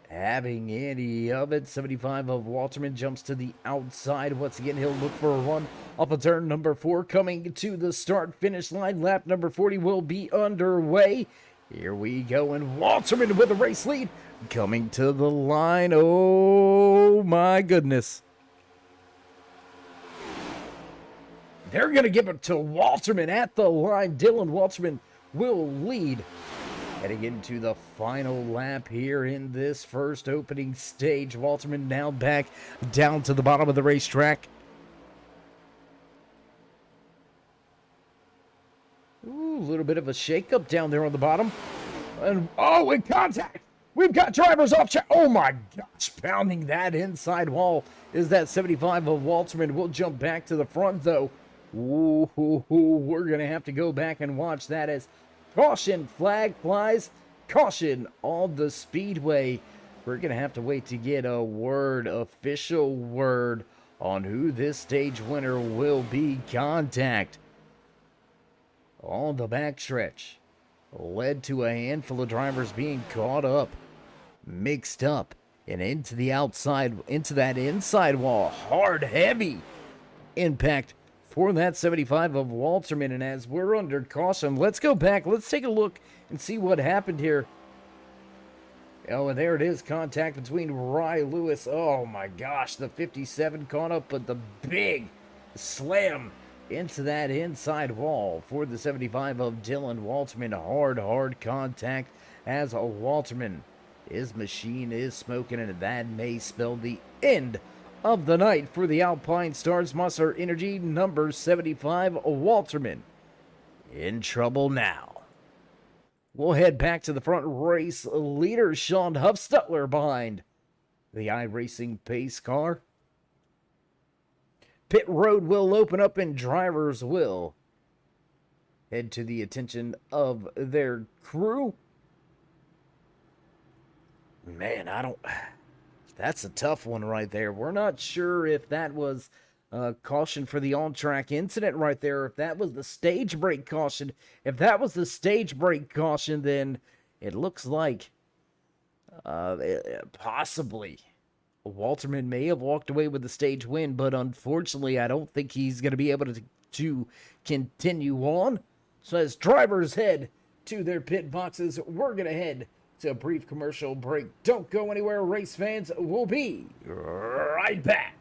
having any of it. 75 of Walterman jumps to the outside. Once again, he'll look for a run off of turn number 4. Coming to the start-finish line, lap number 40 will be underway. Here we go, and Walterman with a race lead. Coming to the line. Oh, my goodness. They're going to give it to Walterman at the line. Dylan Walterman will lead. Heading into the final lap here in this first opening stage. Walterman now back down to the bottom of the racetrack. Ooh, a little bit of a shakeup down there on the bottom. And, oh, in contact! We've got drivers off track. Oh, my gosh, pounding that inside wall is that 75 of Walterman. Will jump back to the front, though. Ooh, we're going to have to go back and watch that as caution flag flies. Caution on the speedway. We're going to have to wait to get a official word on who this stage winner will be. Contact on the backstretch led to a handful of drivers being caught up, mixed up, and into that inside wall. Hard, heavy impact for that 75 of Walterman. And as we're under caution, let's go back. Let's take a look and see what happened here. Oh, and there it is. Contact between Rye Lewis. Oh my gosh, the 57 caught up, but the big slam into that inside wall for the 75 of Dylan Walterman. Hard contact as Walterman. His machine is smoking, and that may spell the end of the night for the Alpine Stars. Monster Energy number 75, Walterman, in trouble now. We'll head back to the front race leader, Sean Huffstutler, behind the iRacing pace car. Pit road will open up and drivers will head to the attention of their crew. Man, that's a tough one right there. We're not sure if that was caution for the on-track incident right there, if that was the stage brake caution. If that was the stage brake caution, then it looks like possibly Walterman may have walked away with the stage win, but unfortunately, I don't think he's going to be able to continue on. So as drivers head to their pit boxes, we're going to head to a brief commercial break. Don't go anywhere, race fans. We'll be right back.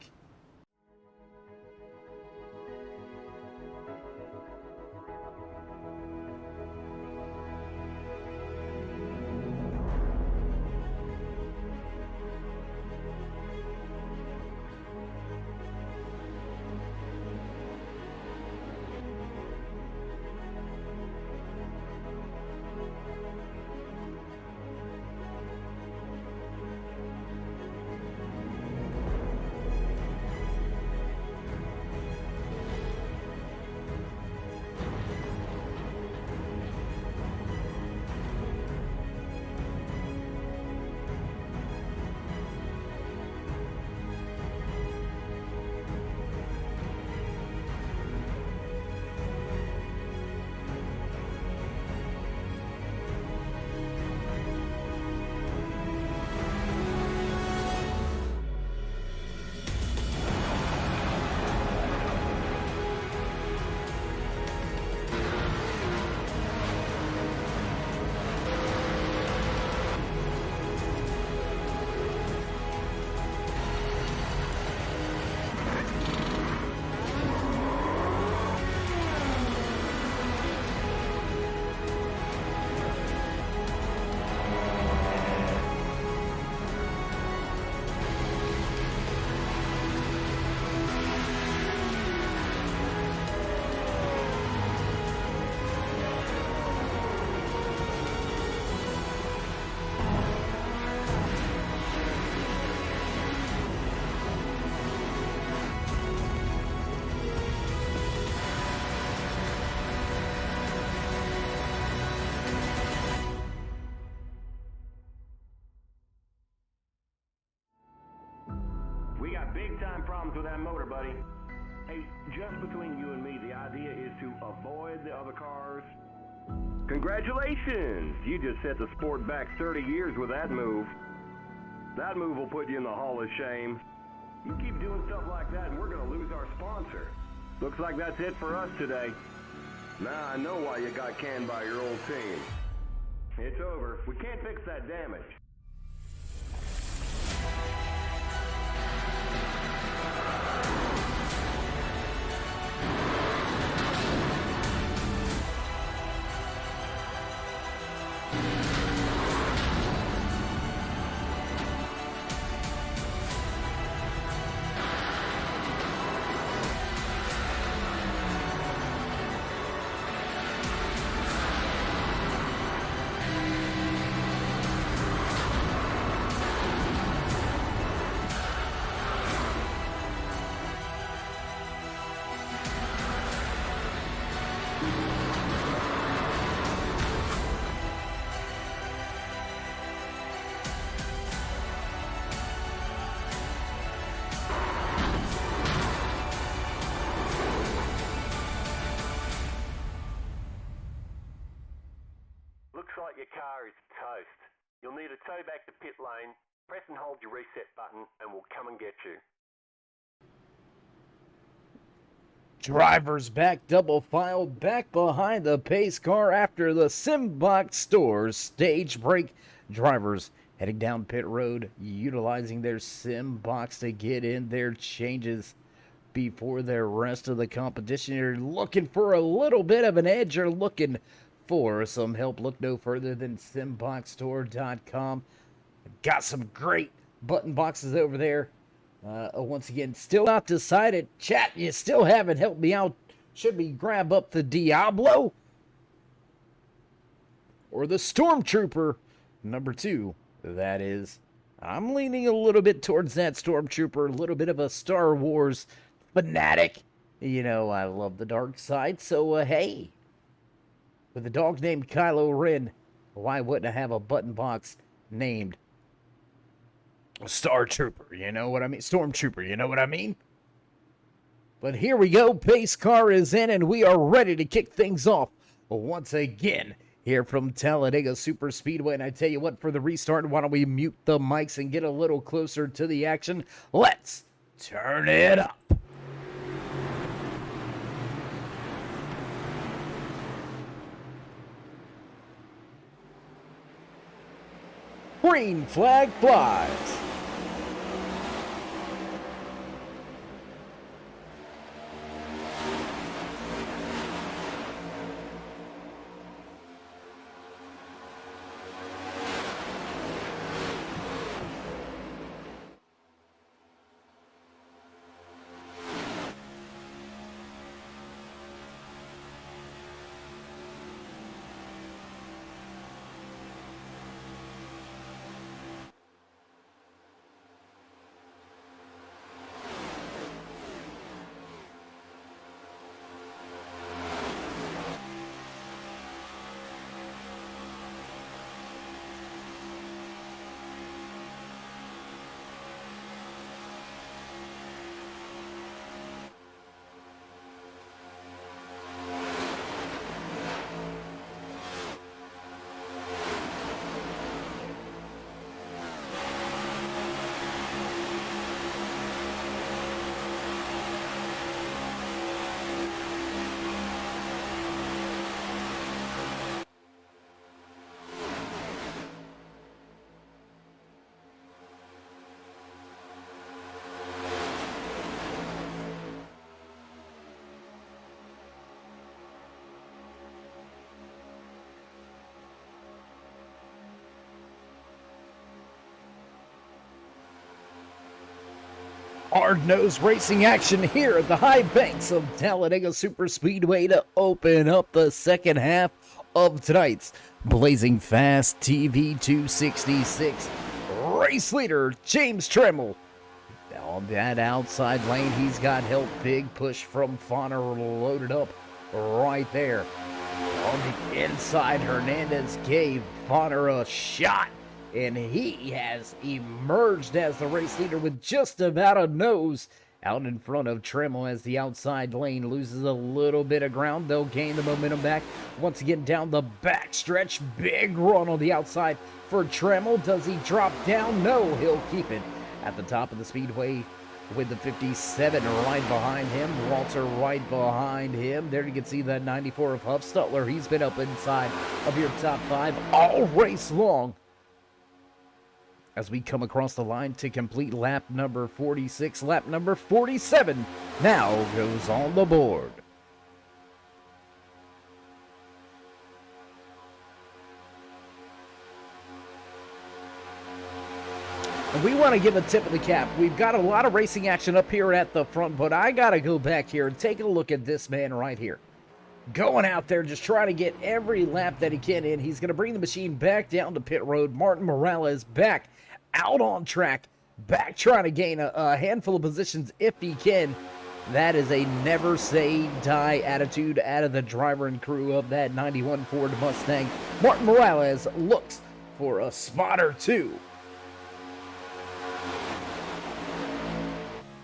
We got big time problems with that motor, buddy. Hey, just between you and me, the idea is to avoid the other cars. Congratulations! You just set the sport back 30 years with that move. That move will put you in the Hall of Shame. You keep doing stuff like that and we're gonna lose our sponsor. Looks like that's it for us today. Now I know why you got canned by your old team. It's over. We can't fix that damage. car is toast. You'll need a tow back to pit lane, press and hold your reset button, and we'll come and get you. Drivers back double file back behind the pace car after the Simbox Stores stage break. Drivers heading down pit road, utilizing their Simbox to get in their changes before the rest of the competition. You're looking for a little bit of an edge. You're looking for some help. Look no further than SimboxStore.com. Got some great button boxes over there. Once again, still not decided. Chat, you still haven't helped me out. Should we grab up the Diablo or the Stormtrooper number 2? That is, I'm leaning a little bit towards that Stormtrooper, a little bit of a Star Wars fanatic. You know, I love the dark side, so hey, with a dog named Kylo Ren, why wouldn't I have a button box named Star Trooper, you know what I mean? Stormtrooper, you know what I mean? But here we go. Pace car is in, and we are ready to kick things off once again here from Talladega Super Speedway. And I tell you what, for the restart, why don't we mute the mics and get a little closer to the action? Let's turn it up. Green flag flies. Hard-nosed racing action here at the high banks of Talladega Super Speedway to open up the second half of tonight's Blazing Fast TV 266. Race leader James Tremmell on that outside lane. He's got help. Big push from Fauner loaded up right there. On the inside, Hernandez gave Fauner a shot, and he has emerged as the race leader with just about a nose out in front of Tremmell as the outside lane loses a little bit of ground. They'll gain the momentum back once again down the backstretch. Big run on the outside for Tremmell. Does he drop down? No, he'll keep it at the top of the speedway with the 57 right behind him. Walter right behind him. There you can see that 94 of Huff Stutler. He's been up inside of your top 5 all race long. As we come across the line to complete lap number 46, lap number 47 now goes on the board. And we want to give a tip of the cap. We've got a lot of racing action up here at the front, but I got to go back here and take a look at this man right here. Going out there, just trying to get every lap that he can in. He's going to bring the machine back down to pit road. Martin Morales back out on track, back trying to gain a handful of positions if he can. That is a never say die attitude out of the driver and crew of that 91 Ford Mustang. Martin Morales looks for a spot or two.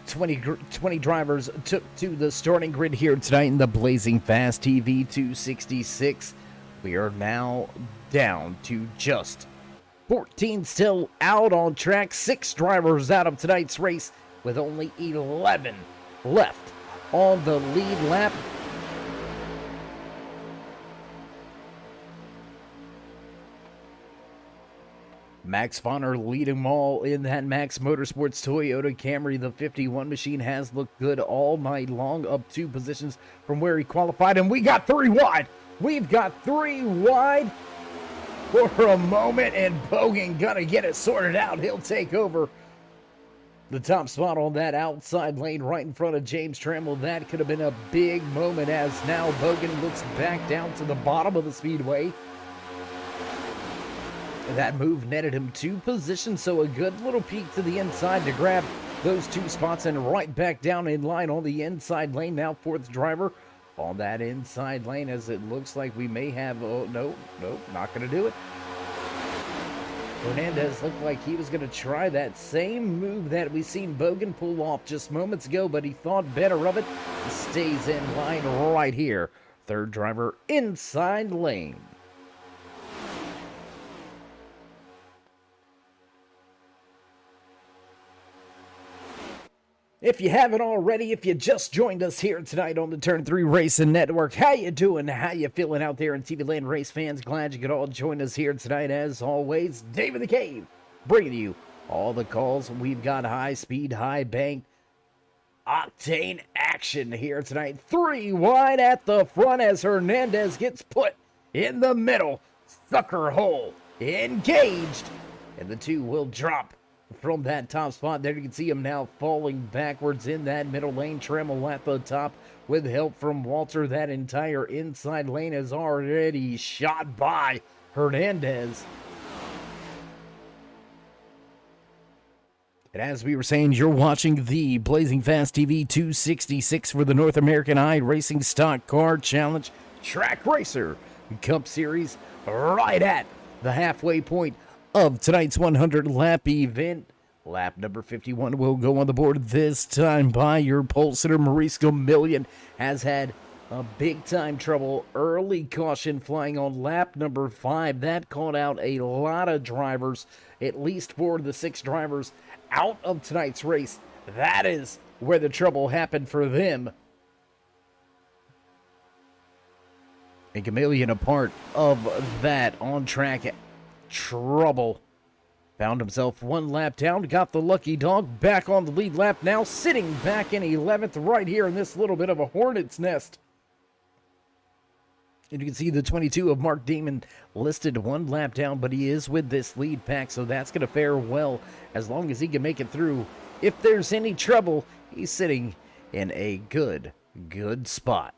20 drivers took to the starting grid here tonight in the Blazing Fast TV 266. We are now down to just 14 still out on track. 6 drivers out of tonight's race with only 11 left on the lead lap. Max Fonner leading them all in that Max Motorsports Toyota Camry. The 51 machine has looked good all night long, up 2 positions from where he qualified, and we got 3 wide. We've got 3 wide for a moment, and Bogan gonna get it sorted out. He'll take over the top spot on that outside lane right in front of James Trammell. That could have been a big moment, as now Bogan looks back down to the bottom of the speedway. That move netted him 2 positions, so a good little peek to the inside to grab those 2 spots and right back down in line on the inside lane. Now 4th driver on that inside lane, as it looks like we may have, oh, no, not going to do it. Hernandez looked like he was going to try that same move that we seen Bogan pull off just moments ago, but he thought better of it. He stays in line right here. 3rd driver inside lane. If you haven't already, if you just joined us here tonight on the Turn 3 Racing Network, how you doing? How you feeling out there in TV land, race fans? Glad you could all join us here tonight. As always, Dave in the Cave, bringing you all the calls. We've got high speed, high bank, octane action here tonight. 3 wide at the front as Hernandez gets put in the middle. Sucker hole engaged, and the 2 will drop from that top spot. There you can see him now falling backwards in that middle lane. Trammell at the top with help from Walter. That entire inside lane is already shot by Hernandez. And as we were saying, you're watching the Blazing Fast TV 266 for the North American iRacing Stock Car Challenge Track Racer Cup Series, right at the halfway point of tonight's 100 lap event. Lap number 51 will go on the board this time by your pole sitter. Mauricio Million has had a big time trouble. Early caution flying on lap number 5. That caught out a lot of drivers, at least 4 of the 6 drivers out of tonight's race. That is where the trouble happened for them. And Chameleon, a part of that on track trouble, found himself 1 lap down, got the lucky dog back on the lead lap, now sitting back in 11th right here in this little bit of a hornet's nest. And you can see the 22 of Mark Damon listed 1 lap down, but he is with this lead pack, so that's going to fare well as long as he can make it through. If there's any trouble, he's sitting in a good spot.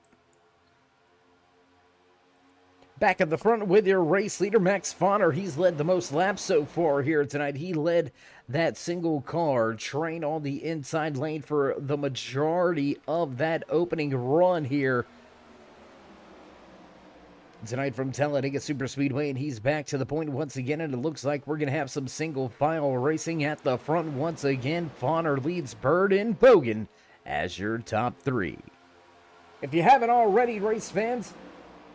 Back at the front with your race leader, Max Fonner. He's led the most laps so far here tonight. He led that single car train on the inside lane for the majority of that opening run here tonight from Talladega Superspeedway, and he's back to the point once again, and it looks like we're going to have some single file racing at the front once again. Fonner leads Bird and Bogan as your top 3. If you haven't already, race fans,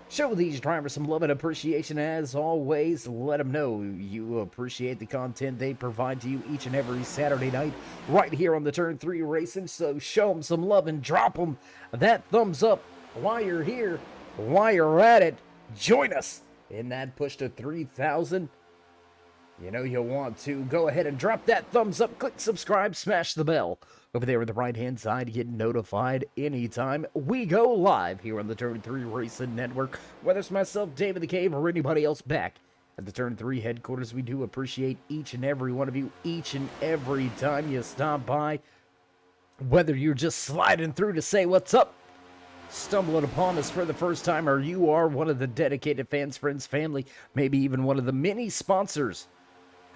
show these drivers some love and appreciation. As always, let them know you appreciate the content they provide to you each and every Saturday night right here on the Turn 3 Racing. So show them some love and drop them that thumbs up while you're here, while you're at it. Join us in that push to 3,000. You know you'll want to go ahead and drop that thumbs up, click subscribe, smash the bell over there on the right-hand side to get notified anytime we go live here on the Turn 3 Racing Network. Whether it's myself, Dave in the Cave, or anybody else back at the Turn 3 headquarters, we do appreciate each and every one of you, each and every time you stop by. Whether you're just sliding through to say what's up, stumbling upon us for the first time, or you are one of the dedicated fans, friends, family, maybe even one of the many sponsors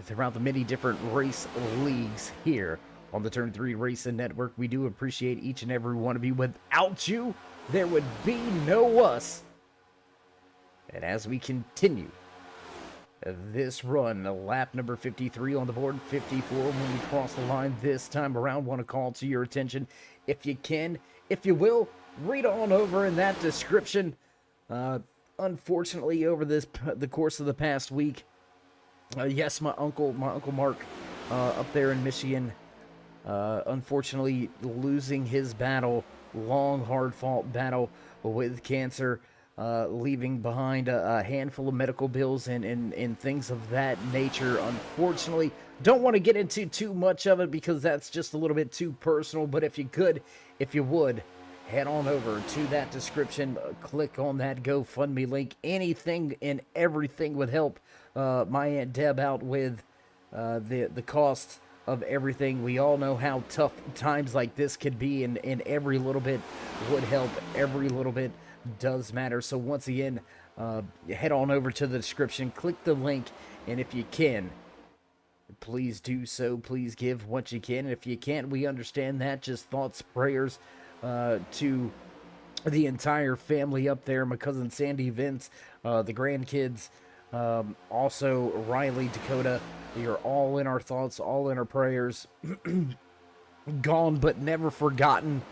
throughout the many different race leagues here on the Turn 3 Racing Network, we do appreciate each and every one of you. Without you, there would be no us. And as we continue this run, lap number 53 on the board, 54 when we cross the line this time around, want to call to your attention, if you can, if you will, read on over in that description unfortunately, over the course of the past week, yes, my uncle Mark, up there in Michigan, unfortunately losing his battle, long, hard-fought battle with cancer, leaving behind a handful of medical bills and things of that nature. Unfortunately, don't want to get into too much of it because that's just a little bit too personal, but if you would, head on over to that description, click on that GoFundMe link. Anything and everything would help my Aunt Deb out with the cost of everything. We all know how tough times like this could be, and every little bit would help. Every little bit does matter. So once again, head on over to the description, click the link, and if you can, please do so. Please give what you can. And if you can't, we understand that. Just thoughts, prayers to the entire family up there, my cousin Sandy, Vince, the grandkids, also Riley, Dakota. You're all in our thoughts, all in our prayers. Gone but never forgotten.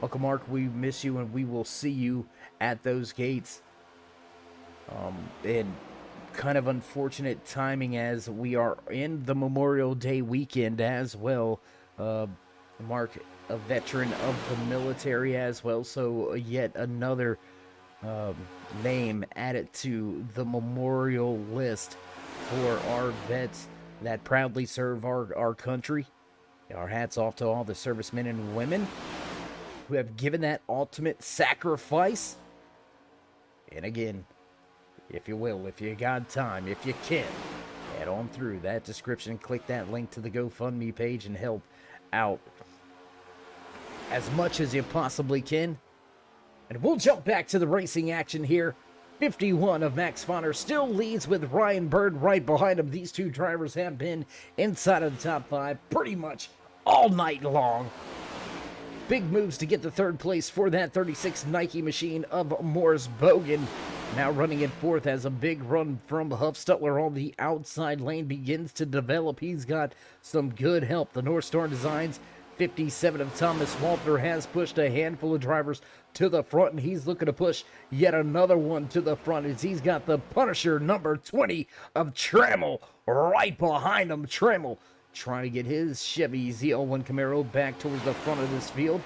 Uncle Mark, we miss you, and we will see you at those gates. And kind of unfortunate timing as we are in the Memorial Day weekend as well. Mark, a veteran of the military as well, so yet another name added to the memorial list for our vets that proudly serve our country. Our hats off to all the servicemen and women who have given that ultimate sacrifice. And again, if you will, if you got time, if you can, head on through that description, click that link to the GoFundMe page, and help out as much as you possibly can. And we'll jump back to the racing action here. 51 of Max Fonner still leads with Ryan Bird right behind him. These two drivers have been inside of the top 5 pretty much all night long. Big moves to get the third place for that 36 Nike machine of Morris Bogan. Now running in fourth as a big run from Huffstutler on the outside lane begins to develop. He's got some good help. The North Star Designs 57 of Thomas Walter has pushed a handful of drivers to the front, and he's looking to push yet another one to the front as he's got the Punisher number 20 of Trammell right behind him. Trammell trying to get his Chevy ZL1 Camaro back towards the front of this field.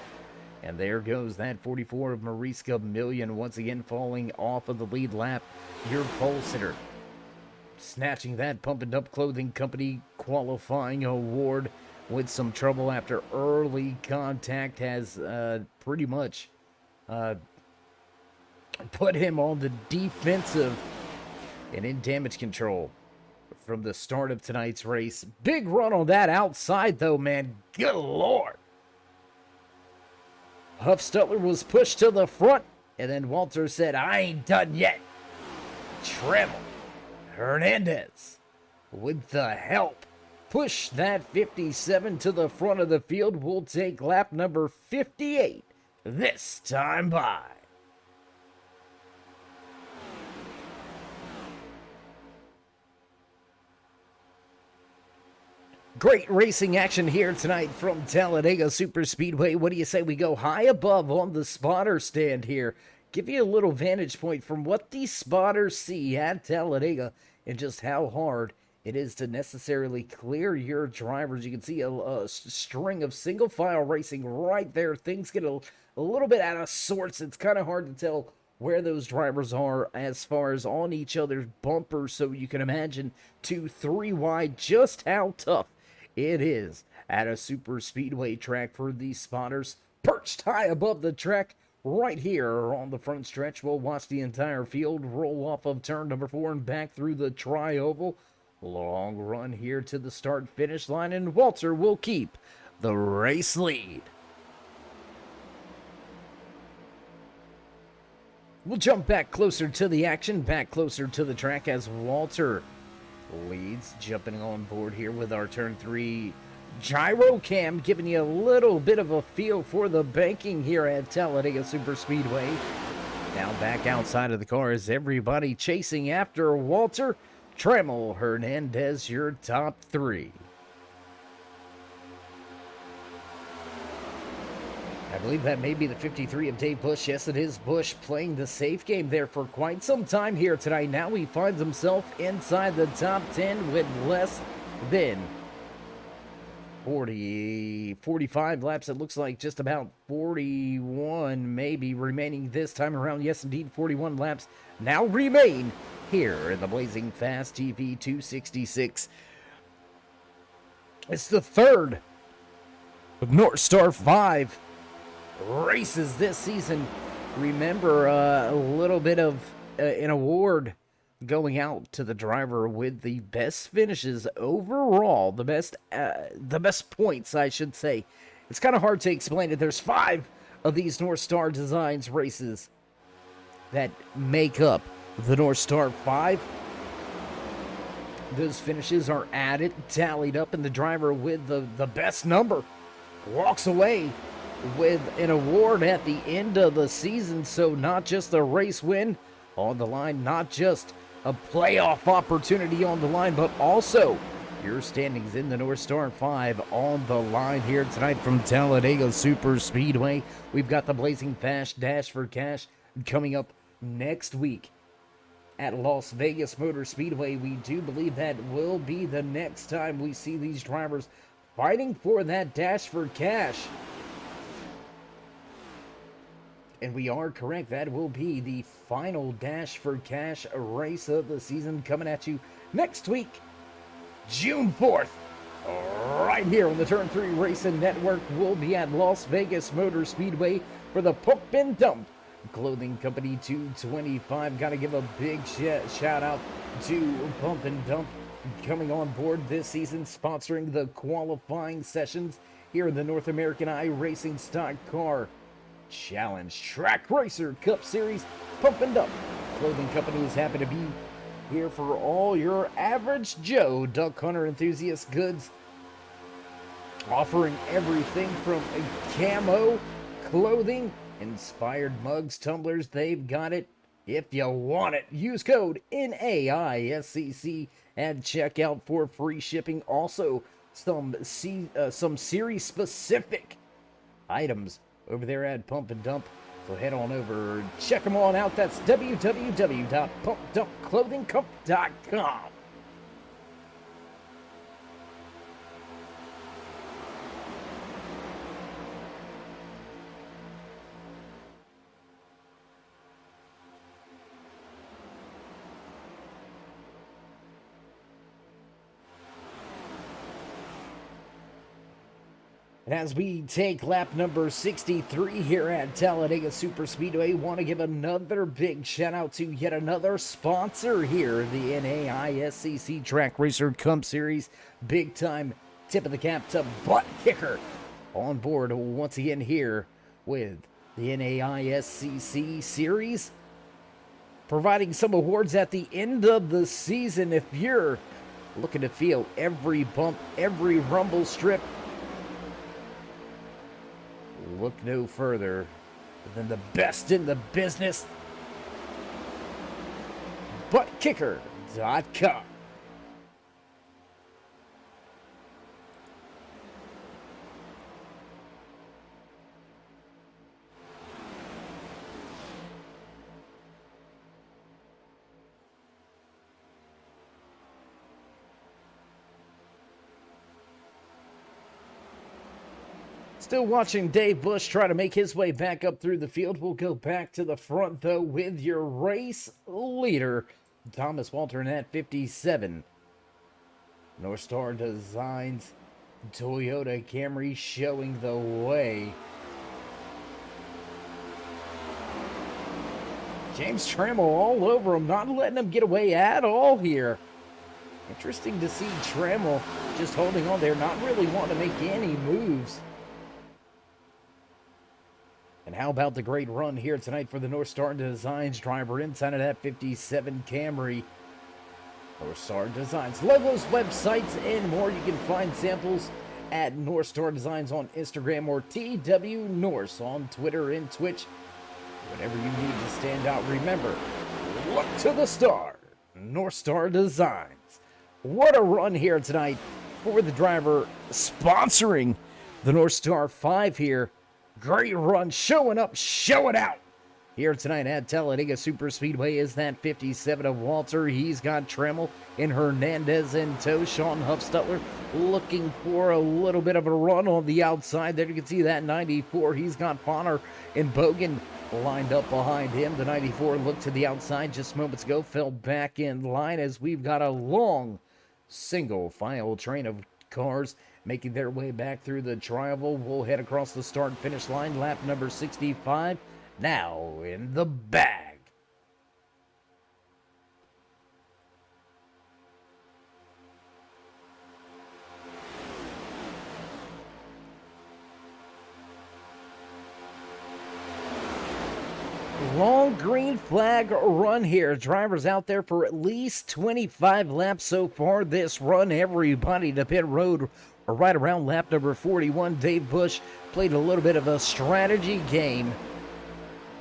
And there goes that 44 of Mariska Million once again falling off of the lead lap. Your pole sitter snatching that Pumpin' Up Clothing Company qualifying award with some trouble after early contact has pretty much put him on the defensive and in damage control from the start of tonight's race. Big run on that outside though, man. Good Lord. Huffstutler was pushed to the front, and then Walter said, I ain't done yet. Trammell Hernandez with the help push that 57 to the front of the field. Will take lap number 58 this time by. Great racing action here tonight from Talladega Super Speedway. What do you say we go high above on the spotter stand here? Give you a little vantage point from what these spotters see at Talladega and just how hard it is to necessarily clear your drivers. You can see a string of single file racing right there. Things get a little bit out of sorts. It's kind of hard to tell where those drivers are as far as on each other's bumpers. So you can imagine 2-3 wide just how tough it is at a super speedway track for these spotters. Perched high above the track right here on the front stretch. We'll watch the entire field roll off of turn number 4 and back through the tri-oval. Long run here to the start-finish line, and Walter will keep the race lead. We'll jump back closer to the action, back closer to the track as Walter leads, jumping on board here with our turn 3 gyro cam, giving you a little bit of a feel for the banking here at Talladega Super Speedway. Now back outside of the car is everybody chasing after Walter. Trammell Hernandez, your top 3. I believe that may be the 53 of Dave Bush. Yes, it is Bush playing the safe game there for quite some time here tonight. Now he finds himself inside the top 10 with less than 45 laps. It looks like just about 41 maybe remaining this time around. Yes, indeed, 41 laps now remain here in the Blazing Fast TV 266. It's the third of North Star 5 races this season. Remember, a little bit of an award going out to the driver with the best finishes overall, the best points, I should say. It's kind of hard to explain it. There's 5 of these North Star Designs races that make up the North Star 5. Those finishes are added, tallied up, and the driver with the best number walks away with an award at the end of the season. So not just a race win on the line, not just a playoff opportunity on the line, but also your standings in the North Star 5 on the line here tonight from Talladega Super Speedway. We've got the Blazing Fast Dash for Cash coming up next week at Las Vegas Motor Speedway. We do believe that will be the next time we see these drivers fighting for that Dash for Cash. And we are correct, that will be the final Dash for Cash race of the season, coming at you next week, June 4th, right here on the Turn 3 Racing Network. We'll be at Las Vegas Motor Speedway for the Pump and Dump Clothing Company 225. Got to give a big shout out to Pump and Dump coming on board this season, sponsoring the qualifying sessions here in the North American iRacing Stock Car Challenge Track Racer Cup Series. Pump and Dump Clothing Company is happy to be here for all your average Joe duck hunter enthusiast goods, offering everything from camo clothing, inspired mugs, tumblers. They've got it if you want it. Use code NAISCC at checkout for free shipping. Also some series specific items over there at Pump and Dump. So head on over, check them all out. That's www.pumpdumpclothingcup.com. And as we take lap number 63 here at Talladega Super Speedway, want to give another big shout out to yet another sponsor here, the NAISCC Track Racer Cup Series. Big time tip of the cap to Butt Kicker on board once again here with the NAISCC Series, providing some awards at the end of the season. If you're looking to feel every bump, every rumble strip, look no further than the best in the business, buttkicker.com. Still watching Dave Bush try to make his way back up through the field. We'll go back to the front, though, with your race leader, Thomas Walter, at 57. North Star Designs Toyota Camry showing the way. James Trammell all over him, not letting him get away at all here. Interesting to see Trammell just holding on there, not really wanting to make any moves. And how about the great run here tonight for the North Star Designs driver inside of that 57 Camry. North Star Designs, logos, websites, and more. You can find samples at North Star Designs on Instagram or TW Norse on Twitter and Twitch. Whatever you need to stand out, remember, look to the star. North Star Designs. What a run here tonight for the driver sponsoring the North Star 5 here Great run, showing up, showing out. Here tonight at Talladega Superspeedway is that 57 of Walter. He's got Trammell and Hernandez in tow. Sean Huffstutler looking for a little bit of a run on the outside. There you can see that 94. He's got Bonner and Bogan lined up behind him. The 94 looked to the outside just moments ago, fell back in line as we've got a long single file train of cars making their way back through the tri-oval. We'll head across the start and finish line. Lap number 65 now in the bag. Long green flag run here. Drivers out there for at least 25 laps so far this run. Everybody to pit road right around lap number 41. Dave Bush played a little bit of a strategy game.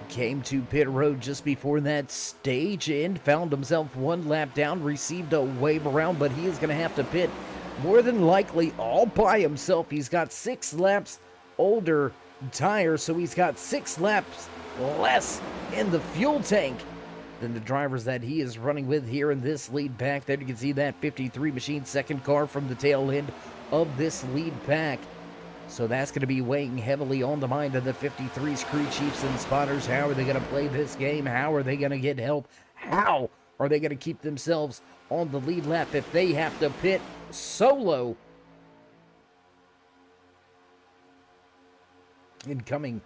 Came to pit road just before that stage and found himself one lap down. Received a wave around, but he is going to have to pit more than likely all by himself. He's got 6 laps older tires, so he's got 6 laps less in the fuel tank than the drivers that he is running with here in this lead pack. There you can see that 53 machine second car from the tail end of this lead pack. So that's going to be weighing heavily on the mind of the 53's crew chiefs and spotters. How are they going to play this game? How are they going to get help? How are they going to keep themselves on the lead lap if they have to pit solo? Incoming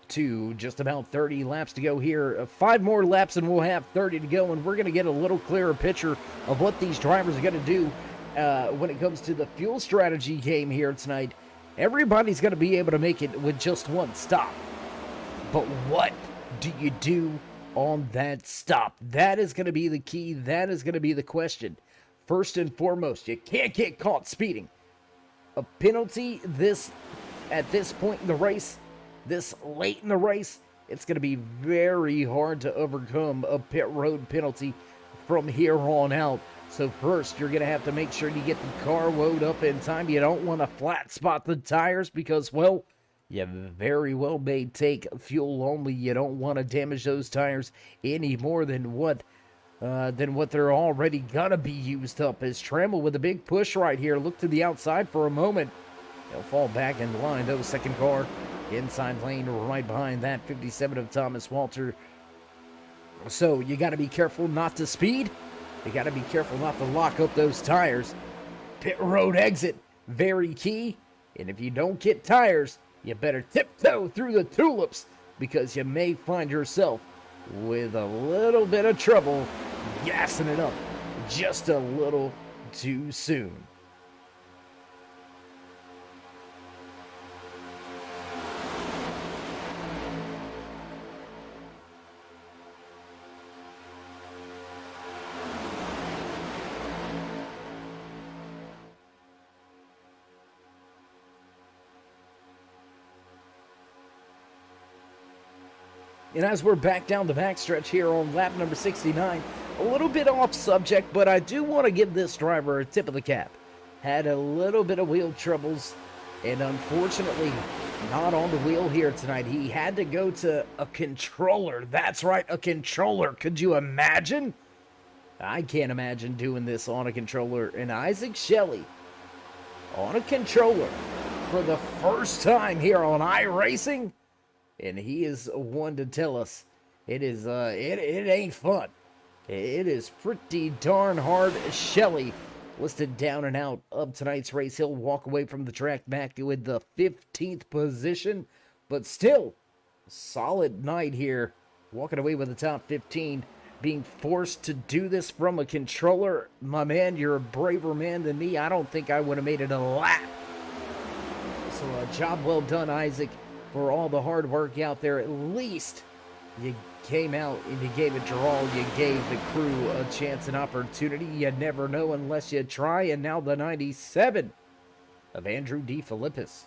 to just about 30 laps to go here. 5 more laps and we'll have 30 to go, and we're going to get a little clearer picture of what these drivers are going to do when it comes to the fuel strategy game here tonight. Everybody's going to be able to make it with just one stop. But what do you do on that stop? That is going to be the key. That is going to be the question. First and foremost, you can't get caught speeding. A penalty at this point in the race, this late in the race, it's going to be very hard to overcome a pit road penalty from here on out. So first, you're going to have to make sure you get the car woed up in time. You don't want to flat spot the tires because, well, you very well may take fuel only. You don't want to damage those tires any more than what they're already going to be used up. As Trammell with a big push right here. Look to the outside for a moment. He'll fall back in line, though. Second car inside lane right behind that 57 of Thomas Walter. So you got to be careful not to speed. You got to be careful not to lock up those tires. Pit road exit, very key. And if you don't get tires, you better tiptoe through the tulips because you may find yourself with a little bit of trouble gassing it up just a little too soon. And as we're back down the backstretch here on lap number 69, a little bit off subject, but I do want to give this driver a tip of the cap. Had a little bit of wheel troubles, and unfortunately, not on the wheel here tonight. He had to go to a controller. That's right, a controller. Could you imagine? I can't imagine doing this on a controller. And Isaac Shelley on a controller for the first time here on iRacing. And he is one to tell us it is it ain't fun. It is pretty darn hard. Shelley listed down and out of tonight's race. He'll walk away from the track back with the 15th position, but still solid night here. Walking away with the top 15, being forced to do this from a controller. My man, you're a braver man than me. I don't think I would have made it a lap. So a job well done, Isaac. For all the hard work out there, at least you came out and you gave a draw. You gave the crew a chance and opportunity. You never know unless you try. And now the 97 of Andrew DeFilippis.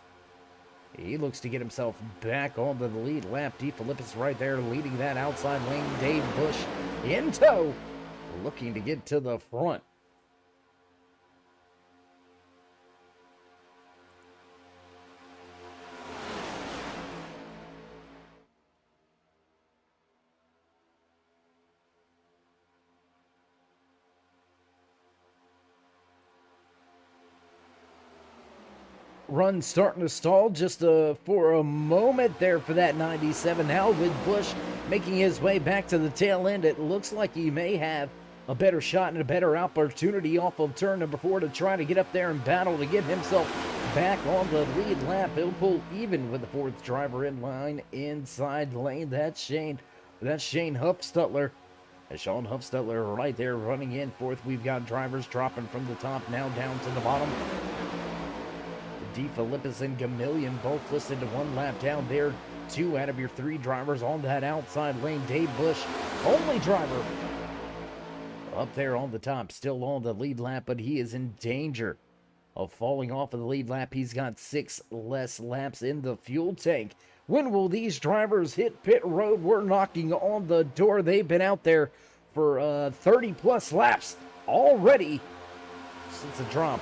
He looks to get himself back onto the lead lap. DeFilippis right there leading that outside lane. Dave Bush in tow, looking to get to the front. run starting to stall just for a moment there for that 97. Now with Busch making his way back to the tail end, it looks like he may have a better shot and a better opportunity off of turn number 4 to try to get up there and battle to get himself back on the lead lap. He'll pull even with the 4th driver in line inside lane. That's Shane Huffstutler. Sean Huffstutler right there running in 4th. We've got drivers dropping from the top now down to the bottom. DeFilippis and Gamillion both listed to 1 lap down there. 2 out of your 3 drivers on that outside lane. Dave Busch, only driver up there on the top, still on the lead lap, but he is in danger of falling off of the lead lap. He's got 6 less laps in the fuel tank. When will these drivers hit pit road? We're knocking on the door. They've been out there for 30 plus laps already since the drop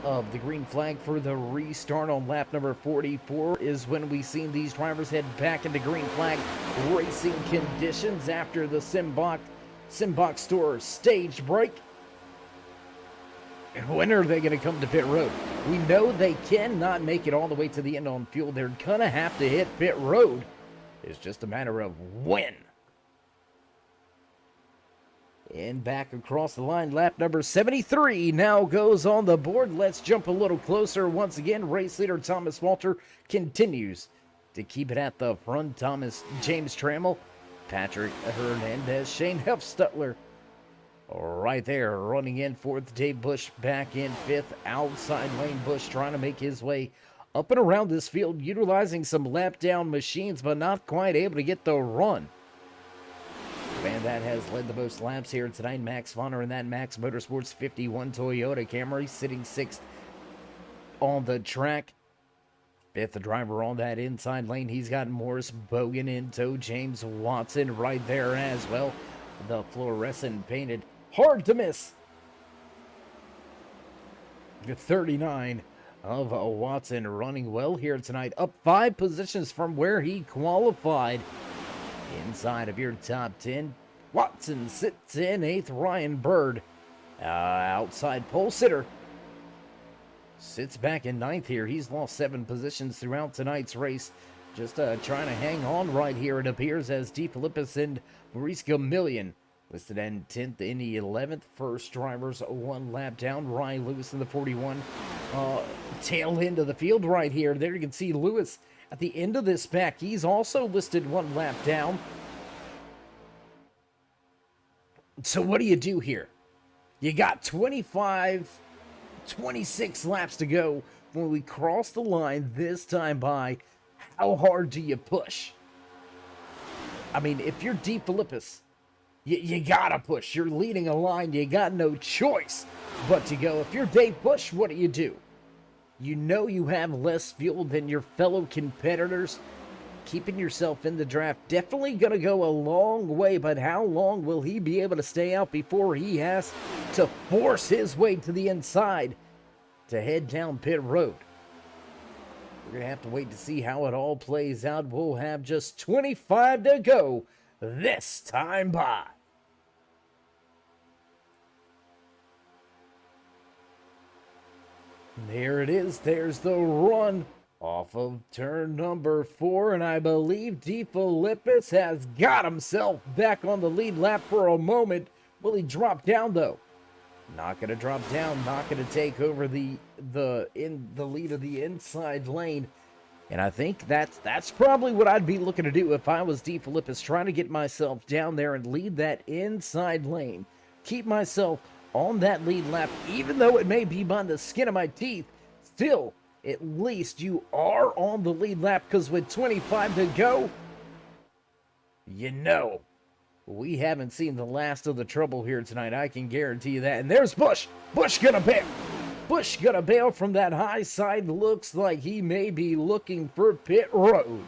of the green flag for the restart on lap number 44 is when we seen these drivers head back into green flag racing conditions after the Simbox Store stage break. When are they going to come to pit road? We know they cannot make it all the way to the end on fuel. They're going to have to hit pit road. It's just a matter of when. And back across the line, lap number 73 now goes on the board. Let's jump a little closer. Once again, race leader Thomas Walter continues to keep it at the front. James Trammell, Patrick Hernandez, Shane Huffstutler right there running in 4th. Dave Busch back in 5th. Outside lane, Busch trying to make his way up and around this field, utilizing some lap down machines, but not quite able to get the run. The man that has led the most laps here tonight, Max Vonner, in that Max Motorsports 51 Toyota Camry, sitting 6th on the track. 5th driver on that inside lane. He's got Morris Bogan in tow. James Watson right there as well. The fluorescent painted, hard to miss, the 39 of Watson running well here tonight. Up 5 positions from where he qualified. Inside of your top 10, Watson sits in 8th. Ryan Bird, outside pole sitter, sits back in 9th here. He's lost 7 positions throughout tonight's race. Just trying to hang on right here, it appears, as DeFilippis and Maurice Gamillion listed in 10th in the 11th. First drivers 1 lap down. Ryan Lewis in the 41. Tail end of the field right here. There you can see Lewis at the end of this pack. He's also listed 1 lap down. So what do you do here? You got 26 laps to go when we cross the line this time by. How hard do you push? I mean, if you're DeFilippis, you gotta push. You're leading a line. You got no choice but to go. If you're Dave Busch, what do? You know you have less fuel than your fellow competitors. Keeping yourself in the draft definitely going to go a long way, but how long will he be able to stay out before he has to force his way to the inside to head down pit road? We're going to have to wait to see how it all plays out. We'll have just 25 to go this time by. There it is. There's the run off of turn number 4, and I believe DeFilippis has got himself back on the lead lap for a moment. Will he drop down, though? Not going to drop down. Not going to take over the lead of the inside lane. And I think that's probably what I'd be looking to do if I was DeFilippis, trying to get myself down there and lead that inside lane. Keep myself on that lead lap, even though it may be by the skin of my teeth. Still, at least you are on the lead lap, because with 25 to go, you know, we haven't seen the last of the trouble here tonight. I can guarantee you that. And there's Busch. Busch gonna bail. Busch gonna bail from that high side. Looks like he may be looking for pit road.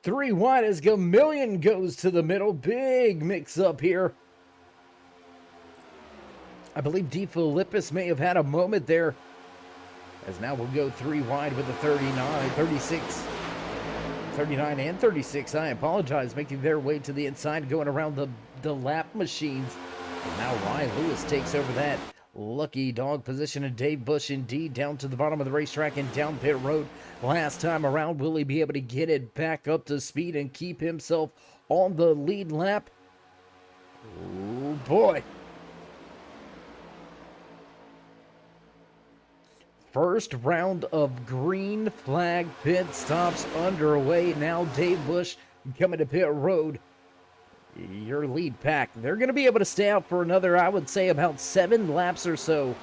Three wide as Gamillion goes to the middle. Big mix up here. I believe DeFilippis may have had a moment there, as now we'll go 3 wide with the 36. 39 and 36, I apologize, making their way to the inside, going around the lap machines. And now Ryan Lewis takes over that lucky dog position, and Dave Bush indeed down to the bottom of the racetrack and down pit road. Last time around, will he be able to get it back up to speed and keep himself on the lead lap? Oh boy. First round of green flag pit stops underway. Now Dave Bush coming to pit road. Your lead pack, they're going to be able to stay out for another, I would say, about 7 laps or so.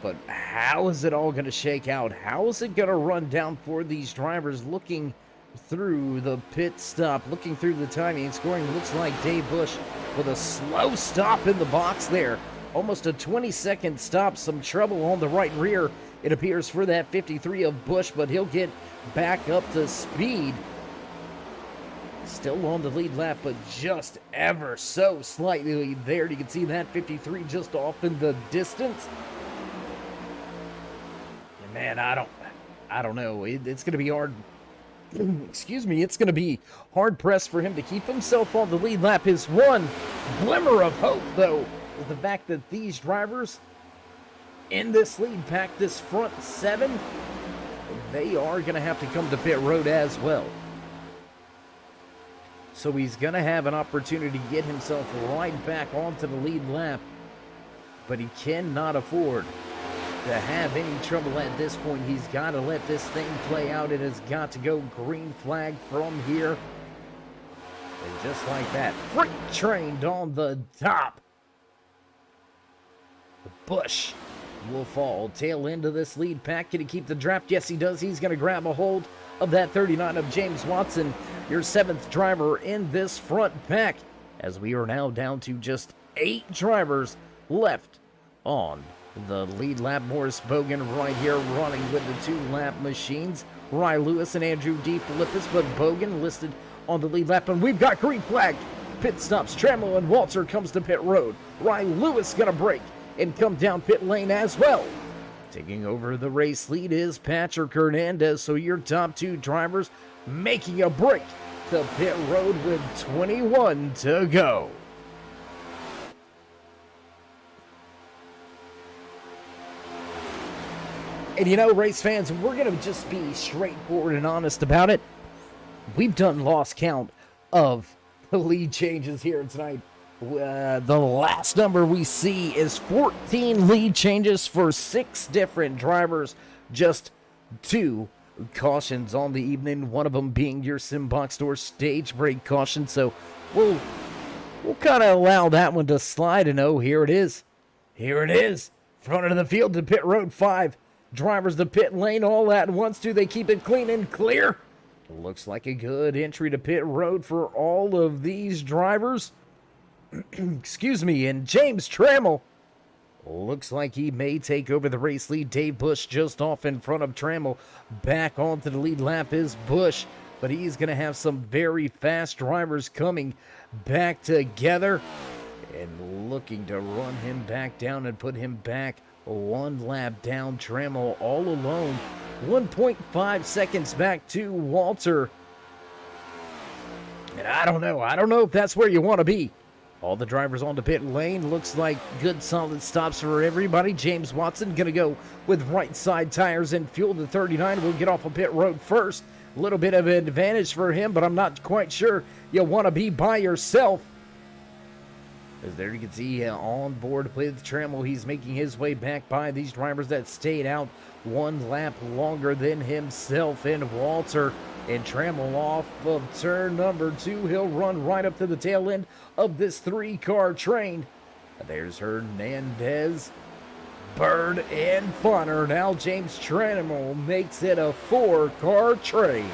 But how is it all going to shake out? How is it going to run down for these drivers? Looking through the pit stop, looking through the timing and scoring, looks like Dave Bush with a slow stop in the box there. Almost a 20-second stop, some trouble on the right rear, it appears, for that 53 of Bush, but he'll get back up to speed. Still on the lead lap, but just ever so slightly there. You can see that 53 just off in the distance. And man, I don't know. It's going to be hard. Excuse me. It's going to be hard pressed for him to keep himself on the lead lap. His one glimmer of hope, though, is the fact that these drivers in this lead pack, this front 7, they are going to have to come to pit road as well. So he's going to have an opportunity to get himself right back onto the lead lap. But he cannot afford to have any trouble at this point. He's got to let this thing play out. It has got to go green flag from here. And just like that, freight trained on the top. Bush will fall. Tail end of this lead pack. Can he keep the draft? Yes, he does. He's going to grab a hold of that 39 of James Watson, your 7th driver in this front pack, as we are now down to just 8 drivers left on the lead lap. Morris Bogan right here running with the 2-lap machines. Ryan Lewis and Andrew D. Philippus, but Bogan listed on the lead lap, and we've got green flag. Pit stops. Trammell and Walter comes to pit road. Ryan Lewis gonna break and come down pit lane as well. Taking over the race lead is Patrick Hernandez, so your top 2 drivers making a break to pit road with 21 to go. And you know, race fans, we're going to just be straightforward and honest about it. We've done lost count of the lead changes here tonight. The last number we see is 14 lead changes for 6 different drivers. Just 2 cautions on the evening, one of them being your Sim Box Door stage break caution. So we'll kind of allow that one to slide. And oh, here it is. Here it is. Front of the field to pit road 5. Drivers to pit lane all at once. Do they keep it clean and clear? Looks like a good entry to pit road for all of these drivers. Excuse me, and James Trammell looks like he may take over the race lead. Dave Bush just off in front of Trammell. Back onto the lead lap is Bush, but he's going to have some very fast drivers coming back together and looking to run him back down and put him back 1 lap down. Trammell all alone, 1.5 seconds back to Walter. And I don't know if that's where you want to be. All the drivers on the pit lane. Looks like good solid stops for everybody. James Watson going to go with right side tires and fuel. The 39 will get off of pit road first. A little bit of an advantage for him, but I'm not quite sure you want to be by yourself. As there you can see on board with Trammell, he's making his way back by these drivers that stayed out 1 lap longer than himself. And Walter and Trammell off of turn number 2. He'll run right up to the tail end of this 3-car train. There's Hernandez, Bird, and Funner. Now James Trammell makes it a 4-car train.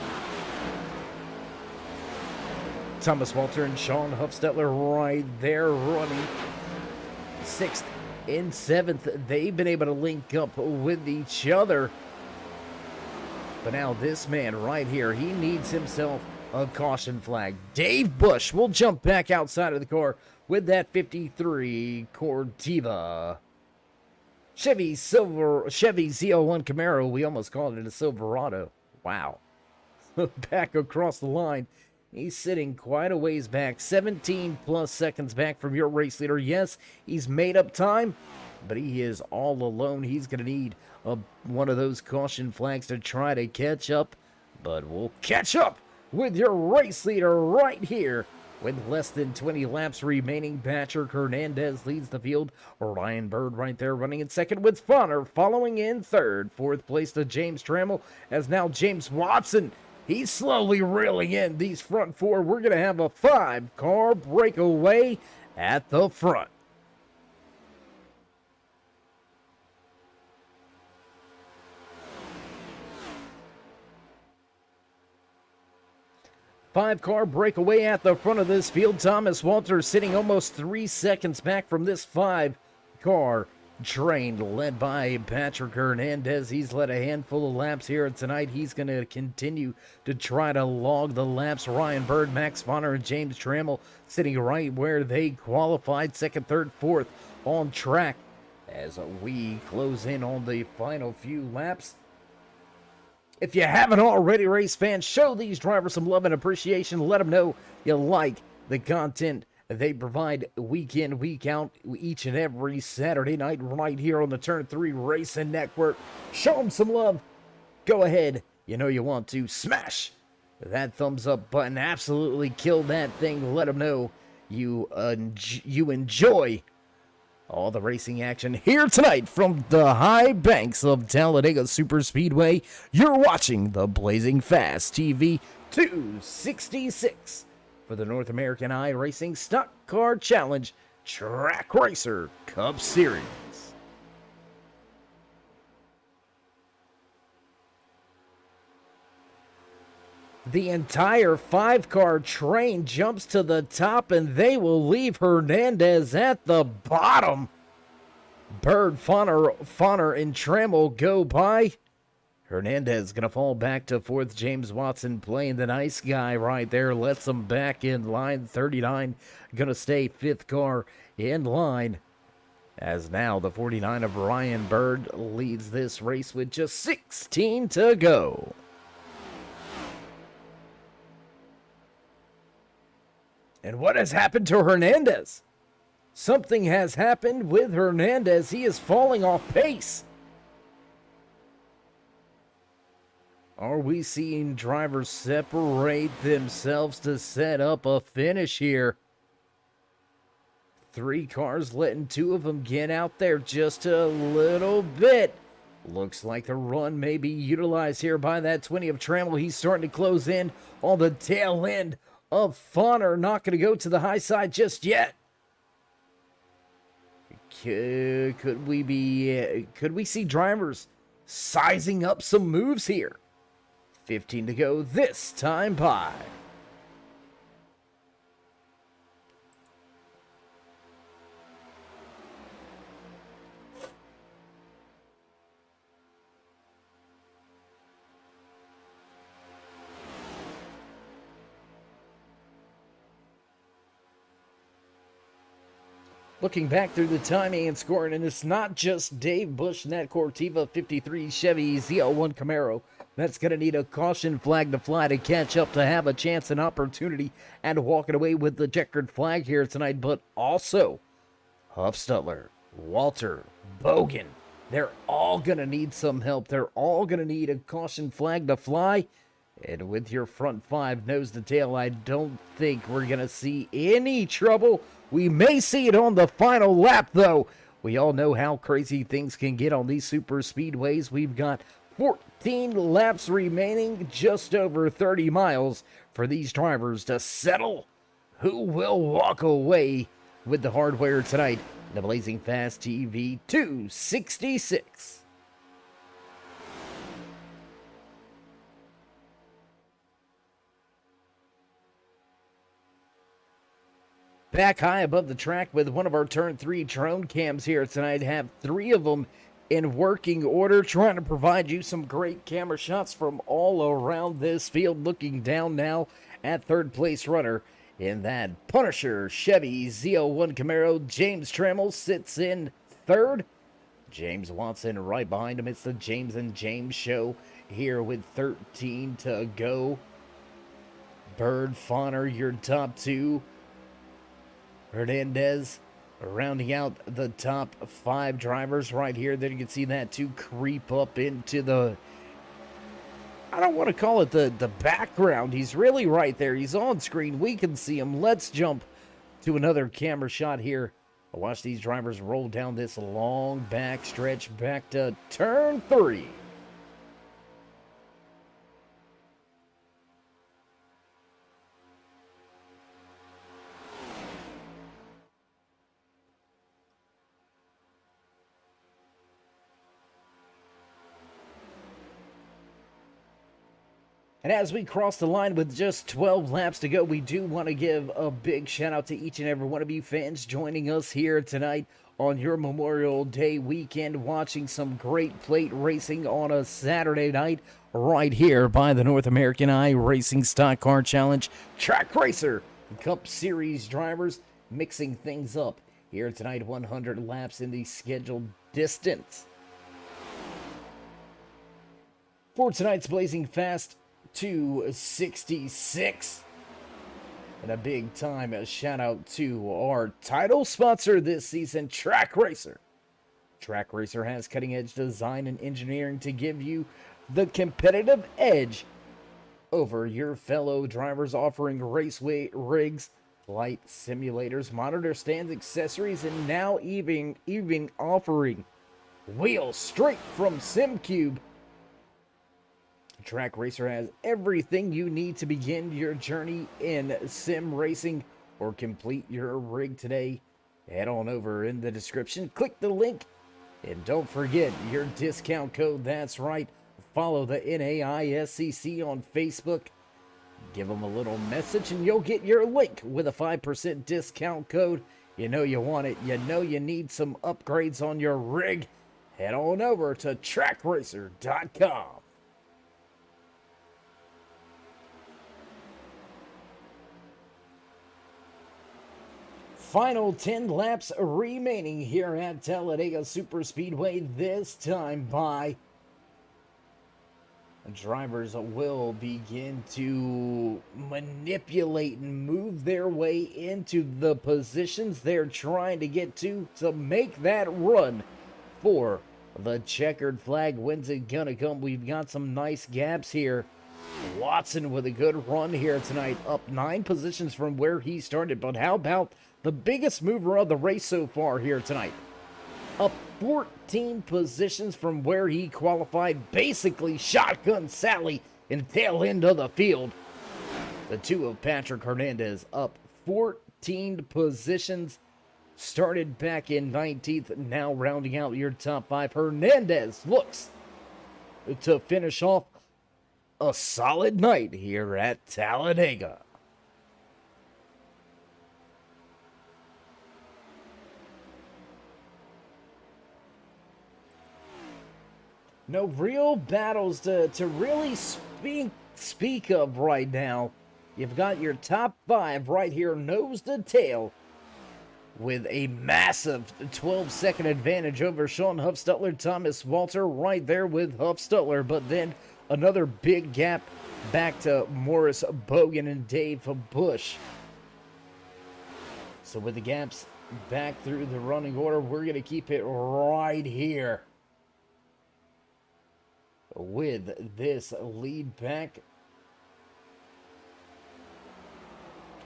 Thomas Walter and Sean Huffstetler right there running 6th and 7th. They've been able to link up with each other. But now this man right here, he needs himself a caution flag. Dave Bush will jump back outside of the car with that 53 Cortiva. Chevy Z01 Camaro. We almost called it a Silverado. Wow. back across the line. He's sitting quite a ways back, 17 plus seconds back from your race leader. Yes, he's made up time, but he is all alone. He's going to need one of those caution flags to try to catch up, but we'll catch up with your race leader right here. With less than 20 laps remaining, Patrick Hernandez leads the field. Ryan Bird right there running in second with Fonner following in third. Fourth place to James Trammell, as now James Watson, he's slowly reeling in these front four. We're going to have a 5-car breakaway at the front. Five-car breakaway at the front of this field. Thomas Walters sitting almost 3 seconds back from this 5-car train led by Patrick Hernandez. He's led a handful of laps here tonight. He's going to continue to try to log the laps. Ryan Bird, Max Fonner, and James Trammell sitting right where they qualified, second, third, fourth on track as we close in on the final few laps. If you haven't already, race fans, show these drivers some love and appreciation. Let them know you like the content they provide week in, week out, each and every Saturday night right here on the Turn 3 Racing Network. Show them some love. Go ahead. You know you want to. Smash that thumbs up button. Absolutely kill that thing. Let them know you enjoy all the racing action here tonight from the high banks of Talladega Superspeedway. You're watching the Blazing Fast TV 266 for the North American iRacing Stock Car Challenge Track Racer Cup Series. The entire 5-car train jumps to the top, and they will leave Hernandez at the bottom. Bird, Fonner, and Trammell go by. Hernandez going to fall back to fourth. James Watson playing the nice guy right there. Lets them back in line. 39 going to stay 5th car in line. As now the 49 of Ryan Bird leads this race with just 16 to go. And what has happened to Hernandez? Something has happened with Hernandez. He is falling off pace. Are we seeing drivers separate themselves to set up a finish here? 3 cars letting 2 of them get out there just a little bit. Looks like the run may be utilized here by that 20 of Trammell. He's starting to close in on the tail end of Fonner. Not going to go to the high side just yet. Could we see drivers sizing up some moves here? 15 to go this time by. Looking back through the timing and scoring, and it's not just Dave Bush in that Cortiva 53 Chevy ZL1 Camaro. That's going to need a caution flag to fly to catch up to have a chance and opportunity and walking away with the checkered flag here tonight. But also, Huffstutler, Walter, Bogan, they're all going to need some help. They're all going to need a caution flag to fly. And with your front 5 nose to tail, I don't think we're going to see any trouble. We may see it on the final lap, though. We all know how crazy things can get on these super speedways. We've got 14 laps remaining, just over 30 miles for these drivers to settle who will walk away with the hardware tonight. The Blazing Fast TV 266. Back high above the track with one of our Turn 3 drone cams here tonight. Have 3 of them in working order, trying to provide you some great camera shots from all around this field. Looking down now at third place runner in that Punisher Chevy ZL1 Camaro. James Trammell sits in third. James Watson right behind him. It's the James and James show here with 13 to go. Bird, Fauner, your top two. Hernandez rounding out the top 5 drivers right here. Then you can see that to creep up into the, I don't want to call it the background. He's really right there. He's on screen. We can see him. Let's jump to another camera shot here. Watch these drivers roll down this long back stretch back to turn 3. And as we cross the line with just 12 laps to go, we do want to give a big shout out to each and every one of you fans joining us here tonight on your Memorial Day weekend, watching some great plate racing on a Saturday night right here by the North American iRacing Stock Car Challenge Track Racer Cup Series drivers, mixing things up here tonight. 100 laps in the scheduled distance. For tonight's Blazing Fast 266. And a big time shout out to our title sponsor this season, Track RACER. Track RACER has cutting edge design and engineering to give you the competitive edge over your fellow drivers, offering raceway rigs, flight simulators, monitor stands, accessories, and now even offering wheels straight from SimCube. Track RACER has everything you need to begin your journey in sim racing or complete your rig today. Head on over in the description, click the link, and don't forget your discount code. That's right, follow the NAISCC on Facebook. Give them a little message and you'll get your link with a 5% discount code. You know you want it. You know you need some upgrades on your rig. Head on over to trackracer.com. Final 10 laps remaining here at Talladega Superspeedway. This time by drivers will begin to manipulate and move their way into the positions they're trying to get to make that run for the checkered flag. When's it gonna come? We've got some nice gaps here. Watson with a good run here tonight, up 9 positions from where he started. But how about the biggest mover of the race so far here tonight? Up 14 positions from where he qualified, basically shotgun Sally in the tail end of the field. The 2 of Patrick Hernandez up 14 positions. Started back in 19th, now rounding out your top 5. Hernandez looks to finish off a solid night here at Talladega. No real battles to really speak of right now. You've got your top 5 right here, nose to tail, with a massive 12-second advantage over Sean Huffstutler. Thomas Walter right there with Huffstutler, but then another big gap back to Morris Bogan and Dave Bush. So with the gaps back through the running order, we're going to keep it right here with this lead back.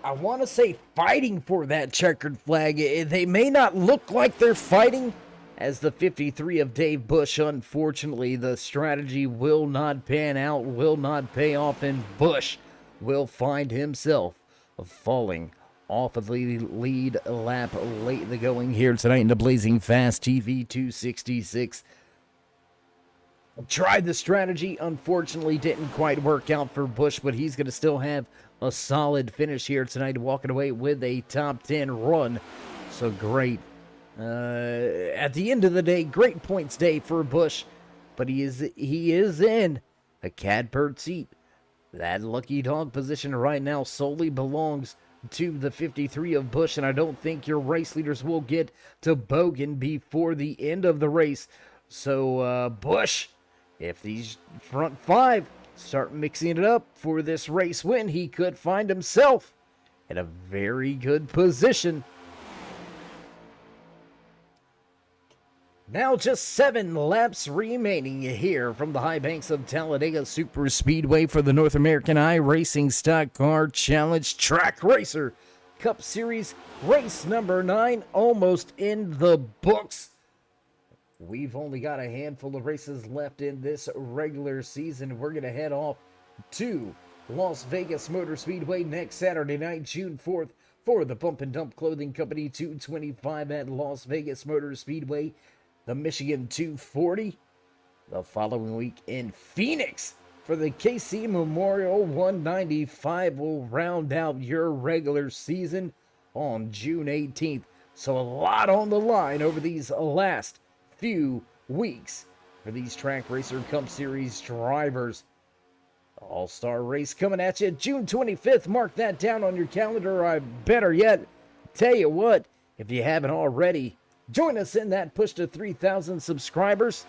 I want to say fighting for that checkered flag. They may not look like they're fighting as the 53 of Dave Bush. Unfortunately, the strategy will not pan out, will not pay off, and Bush will find himself falling off of the lead lap late in the going here tonight in the Blazing Fast TV 266. Tried the strategy, unfortunately didn't quite work out for Bush, but he's going to still have a solid finish here tonight, walking away with a top 10 run. So great. At the end of the day, great points day for Bush, but he is in a catbird seat. That lucky dog position right now solely belongs to the 53 of Busch, and I don't think your race leaders will get to Bogan before the end of the race. So, Busch, if these front 5 start mixing it up for this race win, he could find himself in a very good position. Now just 7 laps remaining here from the high banks of Talladega Super Speedway for the North American iRacing Stock Car Challenge Track Racer Cup Series race number 9 almost in the books. We've only got a handful of races left in this regular season. We're going to head off to Las Vegas Motor Speedway next Saturday night, June 4th, for the Pump and Dump Clothing Company 225 at Las Vegas Motor Speedway. The Michigan 240 the following week in Phoenix for the KC Memorial 195 will round out your regular season on June 18th. So a lot on the line over these last few weeks for these Track Racer Cup Series drivers. All-Star race coming at you June 25th. Mark that down on your calendar. I better yet tell you what, if you haven't already, join us in that push to 3,000 subscribers.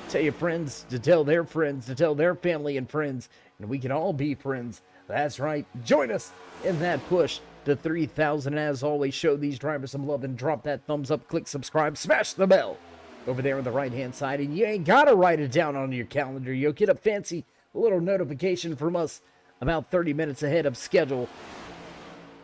Tell your friends to tell their friends to tell their family and friends, and we can all be friends. That's right. Join us in that push to 3,000. As always, show these drivers some love and drop that thumbs up, click subscribe, smash the bell over there on the right-hand side. And you ain't got to write it down on your calendar. You'll get a fancy little notification from us about 30 minutes ahead of schedule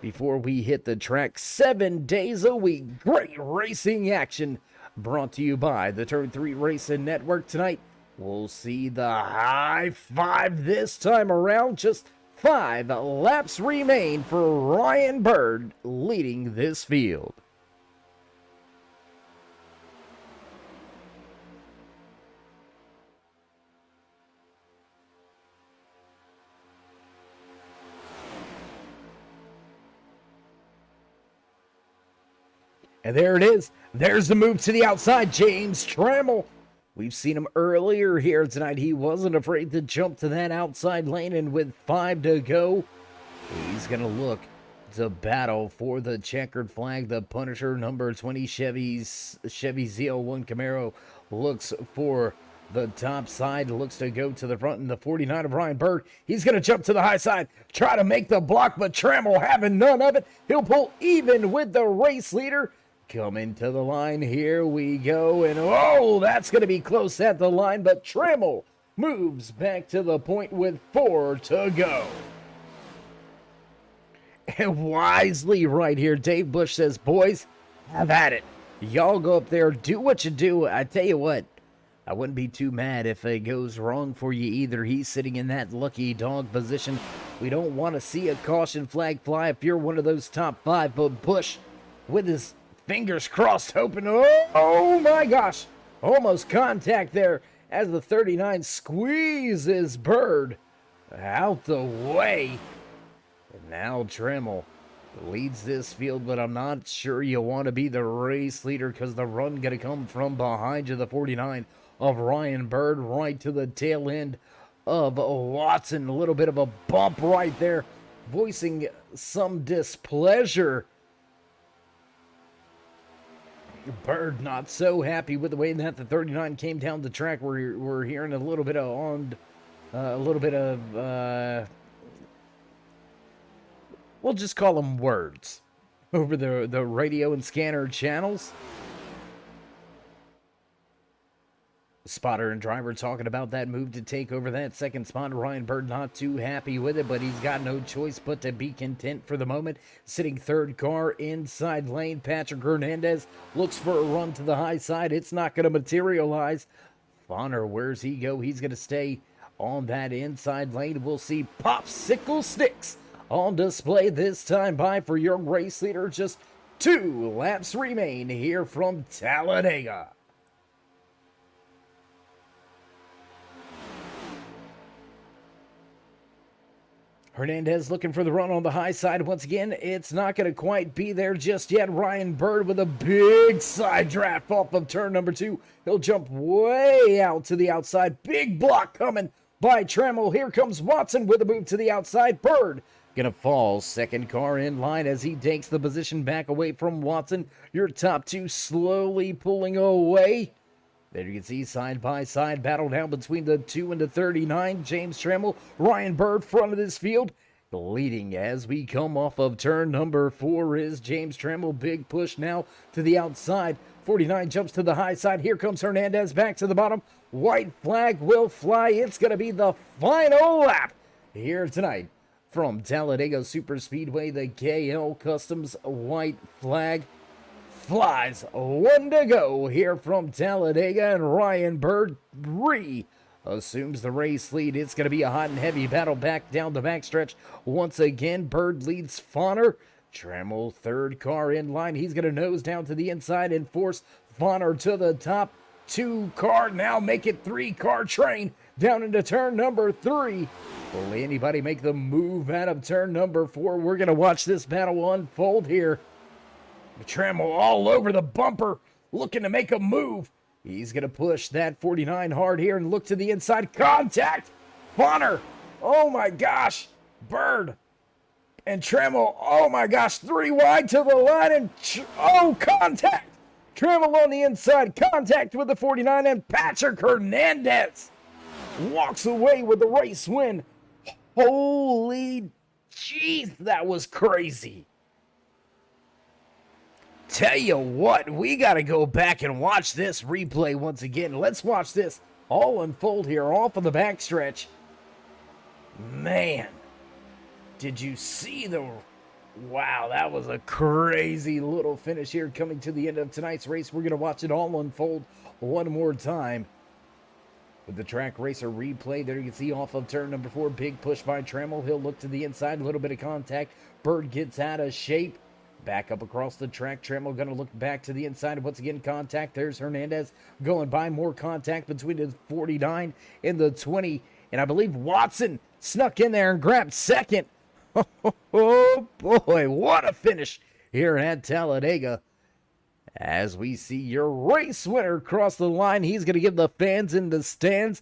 before we hit the track 7 days a week. Great racing action brought to you by the Turn 3 Racing Network tonight. We'll see the high 5 this time around. Just 5 laps remain for Ryan Bird leading this field. And there it is. There's the move to the outside. James Trammell. We've seen him earlier here tonight. He wasn't afraid to jump to that outside lane. And with 5 to go, he's going to look to battle for the checkered flag. The Punisher, number 20 Chevy Z01 Camaro, looks for the top side. Looks to go to the front in the 49 of Ryan Bird. He's going to jump to the high side. Try to make the block, but Trammell having none of it. He'll pull even with the race leader. Coming to the line, here we go, and oh, that's going to be close at the line, but Trammell moves back to the point with 4 to go. And wisely right here, Dave Busch says, boys, have at it. Y'all go up there, do what you do. I tell you what, I wouldn't be too mad if it goes wrong for you either. He's sitting in that lucky dog position. We don't want to see a caution flag fly if you're one of those top 5, but Busch, with his fingers crossed, hoping, oh my gosh, almost contact there as the 39 squeezes Bird out the way. And now Trammell leads this field, but I'm not sure you want to be the race leader because the run going to come from behind you. The 49 of Ryan Bird right to the tail end of Watson. A little bit of a bump right there, voicing some displeasure. Bird not so happy with the way that the 39 came down the track. We're hearing a little bit of we'll just call them words over the radio and scanner channels. Spotter and driver talking about that move to take over that second spot. Ryan Bird not too happy with it, but he's got no choice but to be content for the moment. Sitting third car inside lane. Patrick Hernandez looks for a run to the high side. It's not going to materialize. Bonner, where's he go? He's going to stay on that inside lane. We'll see popsicle sticks on display this time by for your race leader. Just 2 laps remain here from Talladega. Hernandez looking for the run on the high side. Once again, it's not going to quite be there just yet. Ryan Bird with a big side draft off of turn number 2. He'll jump way out to the outside. Big block coming by Trammell. Here comes Watson with a move to the outside. Bird gonna fall. Second car in line as he takes the position back away from Watson. Your top two slowly pulling away. There you can see side-by-side battle down between the 2 and the 39. James Trammell, Ryan Bird, front of this field. Leading as we come off of turn number 4 is James Trammell. Big push now to the outside. 49 jumps to the high side. Here comes Hernandez back to the bottom. White flag will fly. It's going to be the final lap here tonight from Talladega Superspeedway. The KL Customs white flag flies. 1 to go here from Talladega, and Ryan Bird assumes the race lead. It's going to be a hot and heavy battle back down the backstretch. Once again, Bird leads Fauner. Trammell, third car in line. He's going to nose down to the inside and force Fauner to the top. 2 car, now make it 3 car train down into turn number 3. Will anybody make the move out of turn number 4? We're going to watch this battle unfold here. Trammell all over the bumper, looking to make a move. He's going to push that 49 hard here and look to the inside. Contact! Fauner! Oh my gosh! Bird and Trammell, oh my gosh, 3 wide to the line, and contact! Trammell on the inside, contact with the 49, and Patrick Hernandez walks away with the race win. Holy jeez, that was crazy. Tell you what, we got to go back and watch this replay once again. Let's watch this all unfold here off of the backstretch. Man, did you see the... Wow, that was a crazy little finish here coming to the end of tonight's race. We're going to watch it all unfold one more time with the track racer replay. There you can see off of turn number 4, big push by Trammell. He'll look to the inside, a little bit of contact. Bird gets out of shape. Back up across the track. Trammell going to look back to the inside. Once again, contact. There's Hernandez going by. More contact between the 49 and the 20. And I believe Watson snuck in there and grabbed second. Oh, boy. What a finish here at Talladega. As we see your race winner cross the line, he's going to give the fans in the stands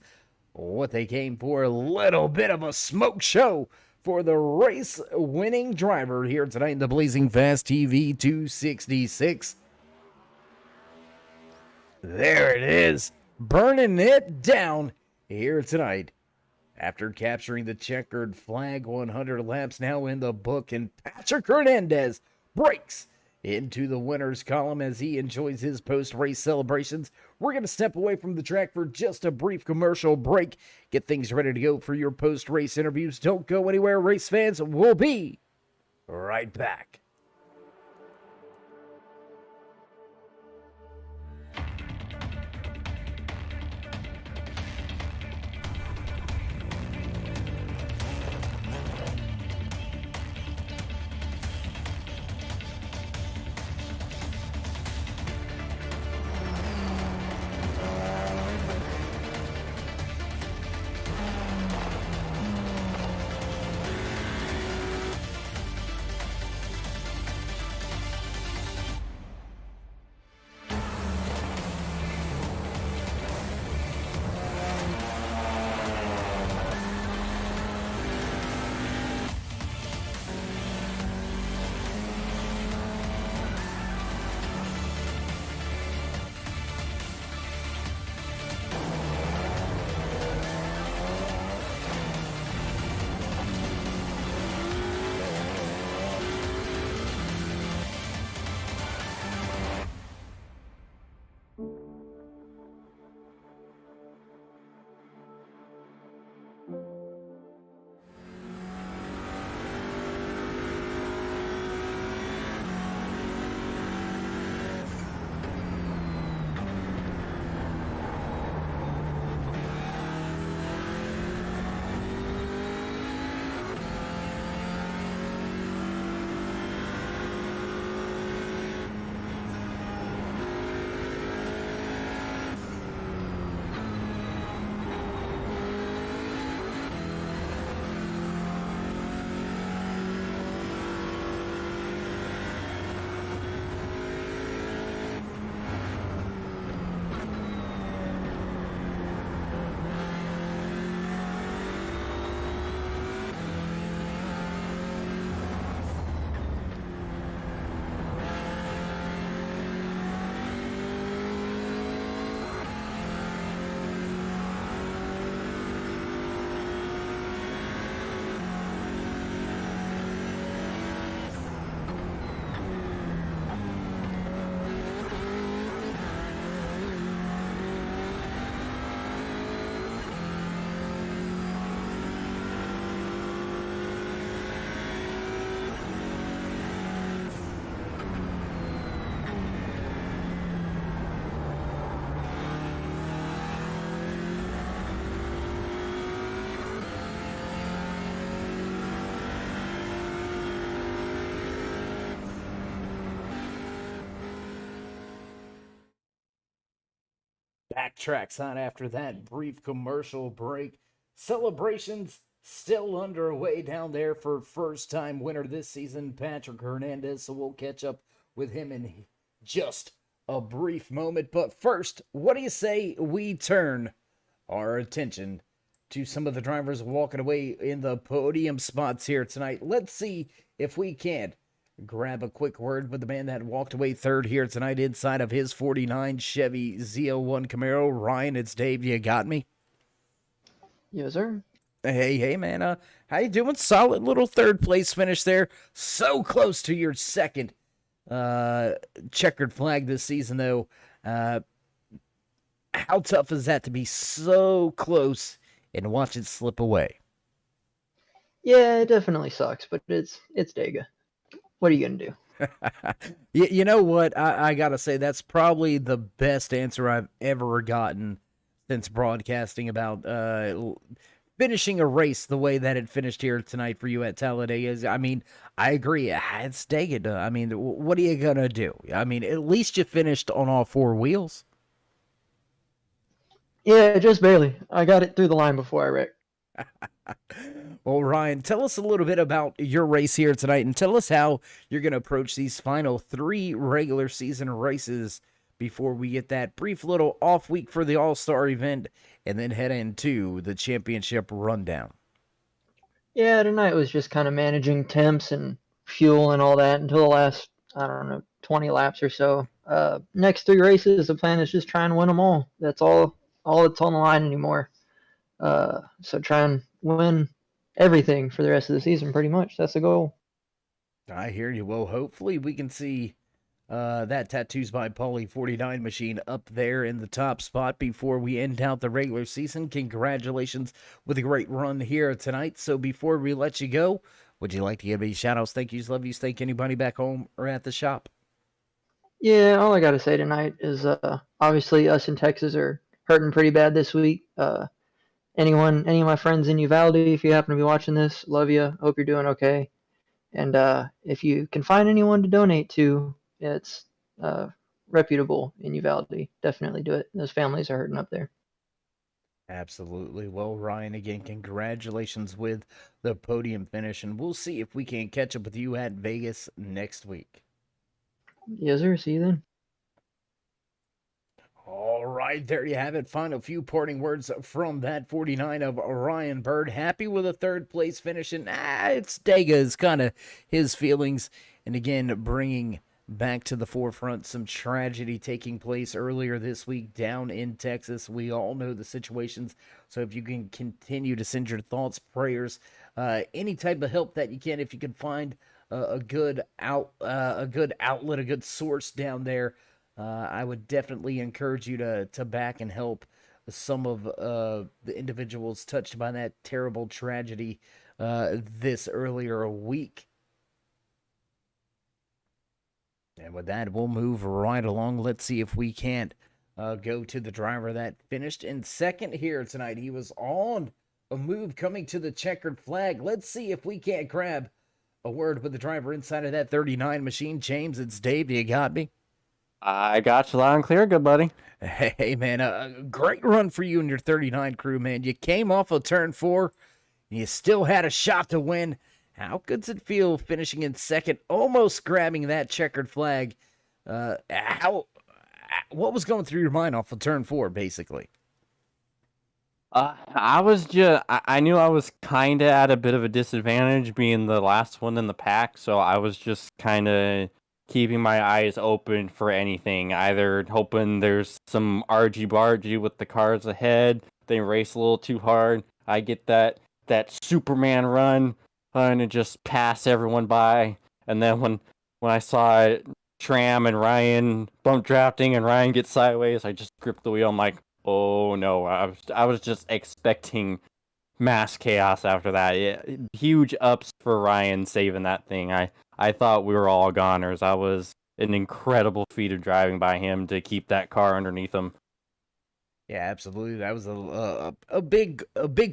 what they came for. A little bit of a smoke show for the race-winning driver here tonight in the Blazing Fast TV 266. There it is, burning it down here tonight. After capturing the checkered flag, 100 laps now in the book, and Patrick Hernandez breaks into the winner's column as he enjoys his post-race celebrations. We're going to step away from the track for just a brief commercial break. Get things ready to go for your post-race interviews. Don't go anywhere, race fans. We'll be right back. Back Trackside after that brief commercial break. Celebrations still underway down there for first-time winner this season, Patrick Hernandez. So we'll catch up with him in just a brief moment. But first, what do you say we turn our attention to some of the drivers walking away in the podium spots here tonight? Let's see if we can grab a quick word with the man that walked away third here tonight inside of his 49 Chevy Z01 Camaro. Ryan, it's Dave. You got me? Yes, sir. Hey, man. How you doing? Solid little third place finish there. So close to your second checkered flag this season, though. How tough is that to be so close and watch it slip away? Yeah, it definitely sucks, but it's Dega. What are you gonna do? You know what? I gotta say that's probably the best answer I've ever gotten since broadcasting about finishing a race the way that it finished here tonight for you at Talladega. I mean, I agree. It's Dega. I mean, what are you gonna do? I mean, at least you finished on all four wheels. Yeah, just barely. I got it through the line before I wrecked. Well, Ryan, tell us a little bit about your race here tonight and tell us how you're going to approach these final 3 regular season races before we get that brief little off week for the All-Star event and then head into the championship rundown. Yeah, tonight was just kind of managing temps and fuel and all that until the last, 20 laps or so. Next 3 races, the plan is just try and win them all. That's all that's on the line anymore. So try and win everything for the rest of the season, pretty much. That's the goal. I hear you. Well, hopefully we can see that Tattoos by Paulie 49 machine up there in the top spot before we end out the regular season. Congratulations with a great run here tonight. So before we let you go, would you like to give any shout-outs, thank yous, love yous, thank anybody back home or at the shop? Yeah, all I got to say tonight is obviously us in Texas are hurting pretty bad this week. Any of my friends in Uvalde, if you happen to be watching this, love you. Hope you're doing okay. And if you can find anyone to donate to, it's reputable in Uvalde. Definitely do it. Those families are hurting up there. Absolutely. Well, Ryan, again, congratulations with the podium finish, and we'll see if we can catch up with you at Vegas next week. Yes, sir. See you then. All right, there you have it. Final few parting words from that 49 of Ryan Bird. Happy with a third place finish, and it's Dega's kind of his feelings. And again, bringing back to the forefront some tragedy taking place earlier this week down in Texas. We all know the situations, so if you can continue to send your thoughts, prayers, any type of help that you can, if you can find a good outlet, a good source down there, I would definitely encourage you to back and help some of the individuals touched by that terrible tragedy this earlier week. And with that, we'll move right along. Let's see if we can't go to the driver that finished in second here tonight. He was on a move coming to the checkered flag. Let's see if we can't grab a word with the driver inside of that 39 machine. James, it's Dave. You got me? I got you loud and clear, good buddy. Hey, man, a great run for you and your 39 crew, man. You came off of turn 4, and you still had a shot to win. How good does it feel finishing in second, almost grabbing that checkered flag? What was going through your mind off of turn 4, basically? I knew I was kind of at a bit of a disadvantage being the last one in the pack, so I was just kind of keeping my eyes open for anything, either hoping there's some argy-bargy with the cars ahead, they race a little too hard, I get that Superman run, and just pass everyone by, and then when I saw Tram and Ryan bump drafting and Ryan gets sideways, I just gripped the wheel. I'm like, oh no, I was just expecting mass chaos after that. Huge ups for Ryan saving that thing. I thought we were all goners. I was an incredible feat of driving by him to keep that car underneath him. Yeah, absolutely. That was a big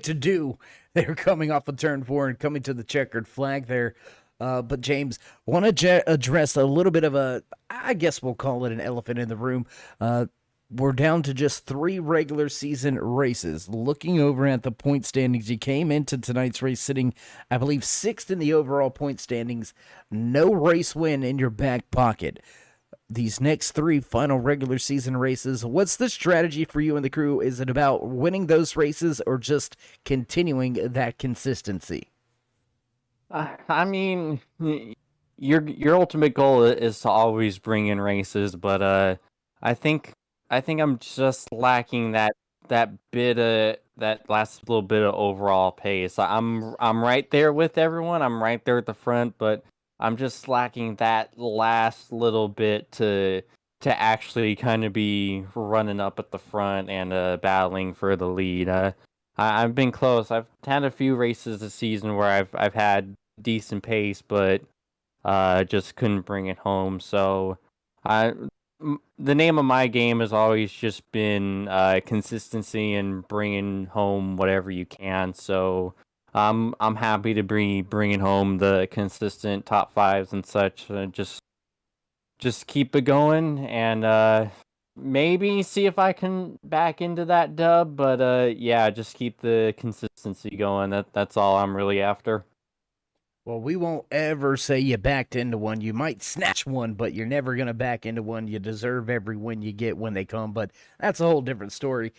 to do. They were coming off of turn 4 and coming to the checkered flag there. But James, want to address a little bit of I guess we'll call it an elephant in the room. we're down to just 3 regular season races. Looking over at the point standings, you came into tonight's race sitting, I believe, 6th in the overall point standings. No race win in your back pocket. These next 3 final regular season races, what's the strategy for you and the crew? Is it about winning those races or just continuing that consistency? I mean, your ultimate goal is to always bring in races, but I think I'm just lacking that last little bit of overall pace. I'm right there with everyone. I'm right there at the front, but I'm just lacking that last little bit to actually kind of be running up at the front and battling for the lead. I've been close. I've had a few races this season where I've had decent pace, but just couldn't bring it home. So the name of my game has always just been consistency and bringing home whatever you can. So I'm happy to be bringing home the consistent top 5s and such. Just keep it going and maybe see if I can back into that dub. But yeah, just keep the consistency going. That's all I'm really after. Well, we won't ever say you backed into one. You might snatch one, but you're never going to back into one. You deserve every win you get when they come, but that's a whole different story.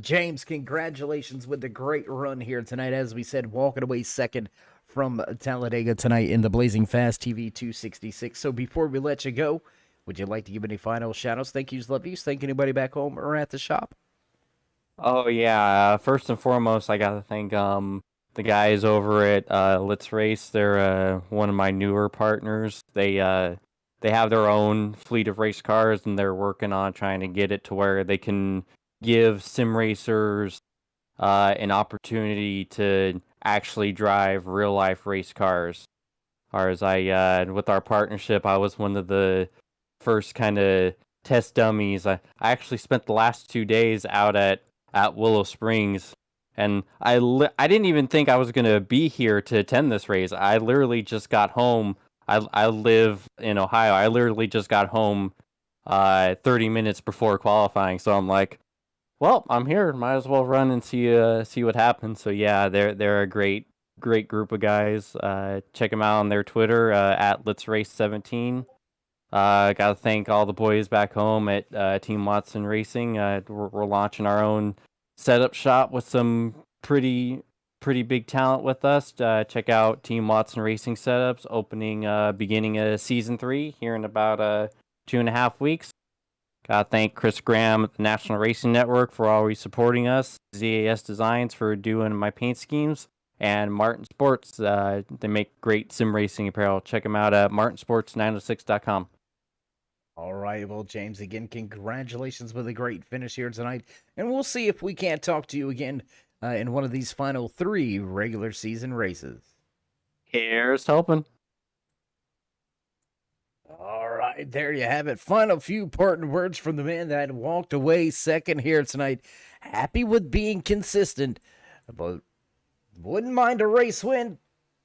James, congratulations with the great run here tonight. As we said, walking away second from Talladega tonight in the Blazing Fast TV 266. So before we let you go, would you like to give any final shout-outs, thank yous, love yous, thank anybody back home or at the shop? Oh yeah, first and foremost, I gotta thank the guys over at Let's Race. They're one of my newer partners. They have their own fleet of race cars, and they're working on trying to get it to where they can give sim racers an opportunity to actually drive real life race cars. With our partnership, I was one of the first kind of test dummies. I actually spent the last 2 days out at Willow Springs. And I didn't even think I was going to be here to attend this race. I literally just got home. I live in Ohio. I literally just got home 30 minutes before qualifying. So I'm like, well, I'm here. Might as well run and see what happens. So yeah, they're a great group of guys. Check them out on their Twitter at Let's Race 17. Gotta thank all the boys back home at Team Watson Racing. We're launching our own setup shop with some pretty big talent with us. Check out Team Watson Racing Setups, opening beginning of season 3 here in about 2.5 weeks. Gotta thank Chris Graham at the National Racing Network for always supporting us, ZAS Designs for doing my paint schemes, and Martin Sports. They make great sim racing apparel. Check them out at martinsports906.com. All right, well, James, again, congratulations with a great finish here tonight, and we'll see if we can't talk to you again in one of these final 3 regular season races. Here's hoping. All right, there you have it. Final few parting words from the man that walked away second here tonight. Happy with being consistent, but wouldn't mind a race win,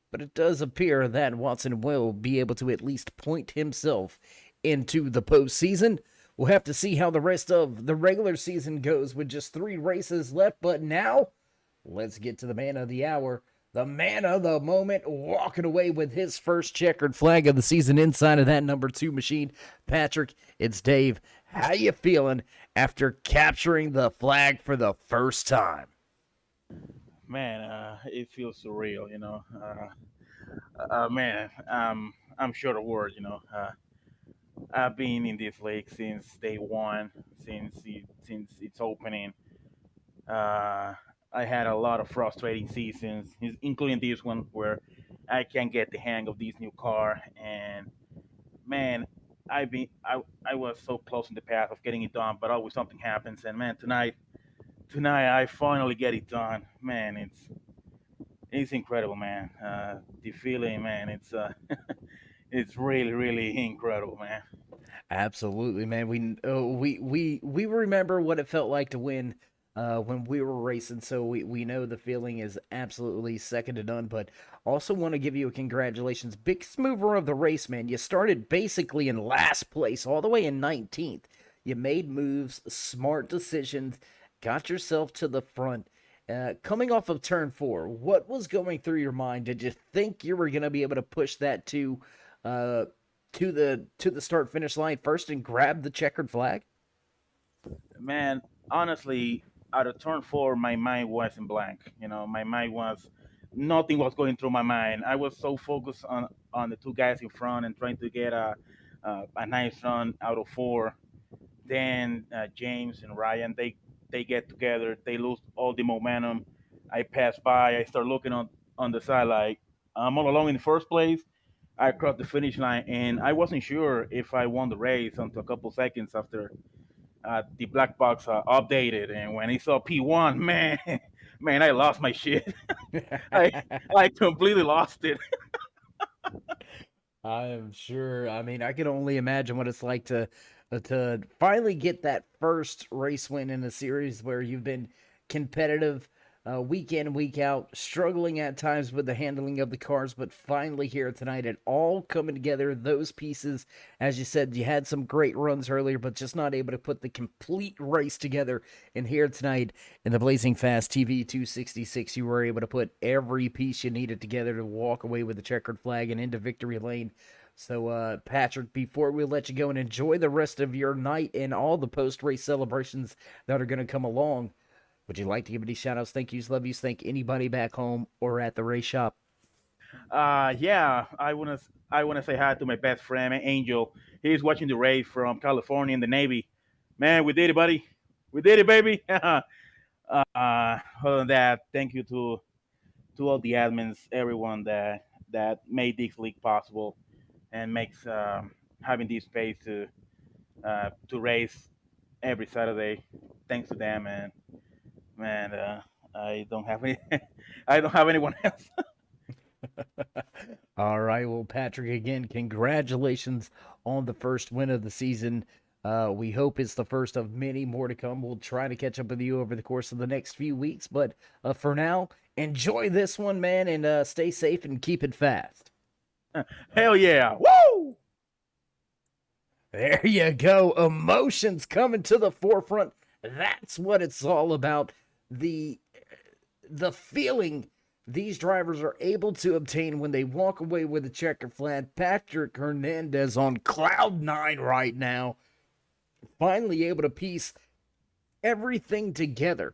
but it does appear that Watson will be able to at least point himself into the postseason. We'll have to see how the rest of the regular season goes with just 3 races left. But now, let's get to the man of the hour, the man of the moment, walking away with his first checkered flag of the season inside of that number 2 machine. Patrick, it's Dave. How you feeling after capturing the flag for the first time? Man, it feels surreal, you know. Man, I'm short of words, you know. I've been in this league since day one, since its opening. I had a lot of frustrating seasons, including this one where I can't get the hang of this new car. And man, I was so close in the path of getting it done, but always something happens. And man, tonight I finally get it done. Man, it's incredible, man. The feeling, man, it's really incredible, man. Absolutely, man. We remember what it felt like to win when we were racing, so we know the feeling is absolutely second to none. But also want to give you a congratulations, biggest mover of the race, man. You started basically in last place, all the way in 19th. You made moves, smart decisions, got yourself to the front. Coming off of turn 4, what was going through your mind? Did you think you were going to be able to push that to the start finish line first and grab the checkered flag? Man, honestly, out of turn 4, my mind wasn't blank. My mind was nothing was going through my mind. I was so focused on the two guys in front and trying to get a nice run out of 4. Then James and Ryan, they get together, they lose all the momentum. I pass by, I start looking on the side like I'm all alone in the first place. I crossed the finish line, and I wasn't sure if I won the race until a couple seconds after the black box updated. And when I saw P1, man, I lost my shit. I completely lost it. I am sure. I mean, I can only imagine what it's like to finally get that first race win in a series where you've been competitive week in, week out, struggling at times with the handling of the cars, but finally here tonight, it all coming together. Those pieces, as you said, you had some great runs earlier, but just not able to put the complete race together. And here tonight in the Blazing Fast TV 266, you were able to put every piece you needed together to walk away with the checkered flag and into victory lane. So, Patrick, before we let you go and enjoy the rest of your night and all the post-race celebrations that are going to come along, would you like to give any shout-outs, thank yous, love yous, thank anybody back home or at the race shop? Yeah, I wanna say hi to my best friend, Angel. He's watching the race from California in the Navy. Man, we did it, buddy. We did it, baby. Other than that, thank you to all the admins, everyone that made this league possible and makes having this space to race every Saturday. Thanks to them, and man, I don't have anyone else. All right, well, Patrick, again, congratulations on the first win of the season. We hope it's the first of many more to come. We'll try to catch up with you over the course of the next few weeks, but for now, enjoy this one, man, and stay safe and keep it fast. Hell yeah. Woo! There you go. Emotions coming to the forefront. That's what it's all about. The feeling these drivers are able to obtain when they walk away with a checkered flag. Patrick Hernandez on cloud 9 right now. Finally able to piece everything together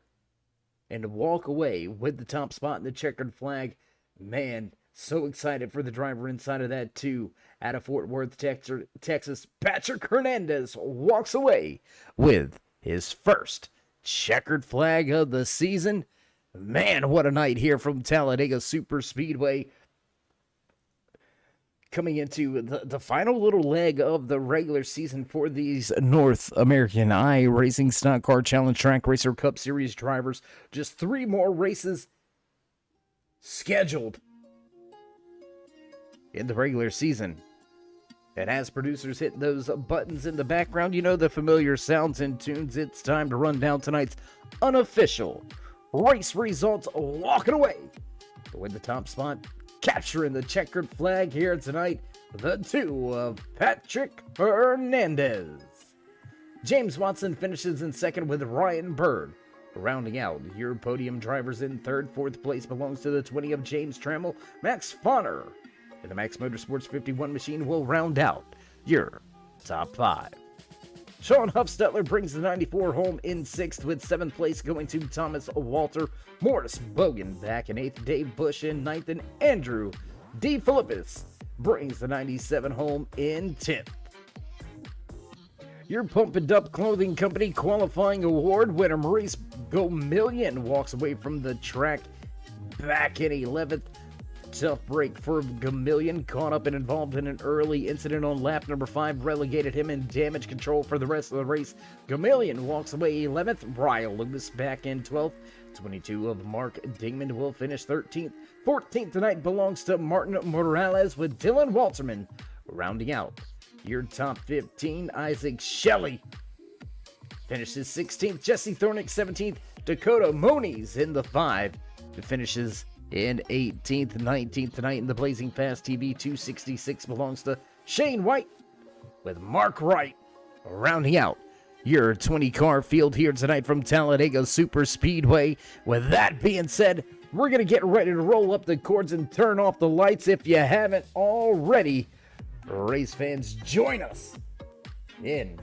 and to walk away with the top spot in the checkered flag. Man, so excited for the driver inside of that too. Out of Fort Worth, Texas, Patrick Hernandez walks away with his first checkered flag of the season. Man, what a night here from Talladega Super Speedway. Coming into the final little leg of the regular season for these North American iRacing Stock Car Challenge Track Racer Cup Series drivers. Just 3 more races scheduled in the regular season. And as producers hit those buttons in the background, you know the familiar sounds and tunes. It's time to run down tonight's unofficial race results. Walking away with the top spot, capturing the checkered flag here tonight, the 2 of Patrick Hernandez. James Watson finishes in second with Ryan Bird. Rounding out your podium drivers in third. 4th place belongs to the 20 of James Trammell. Max Fonner and the Max Motorsports 51 machine will round out your top 5. Sean Huffstetler brings the 94 home in 6th, with 7th place going to Thomas Walter. Morris Bogan back in 8th, Dave Bush in 9th, and Andrew D. Philippus brings the 97 home in 10th. Your Pump and Dump Clothing Company qualifying award winner Maurice Gomillion walks away from the track back in 11th. Tough break for Gamillion, caught up and involved in an early incident on lap number 5, relegated him in damage control for the rest of the race. Gamillion walks away 11th, Ryle Lewis back in 12th, 22 of Mark Dingman will finish 13th. 14th tonight belongs to Martin Morales, with Dylan Walterman rounding out your top 15. Isaac Shelley finishes 16th, Jesse Thornick 17th, Dakota Moniz in the 5 finishes in 18th. 19th tonight in the Blazing Fast TV 266 belongs to Shane White, with Mark Wright rounding out your 20-car field here tonight from Talladega Super Speedway. With that being said, we're going to get ready to roll up the cords and turn off the lights. If you haven't already, race fans, join us in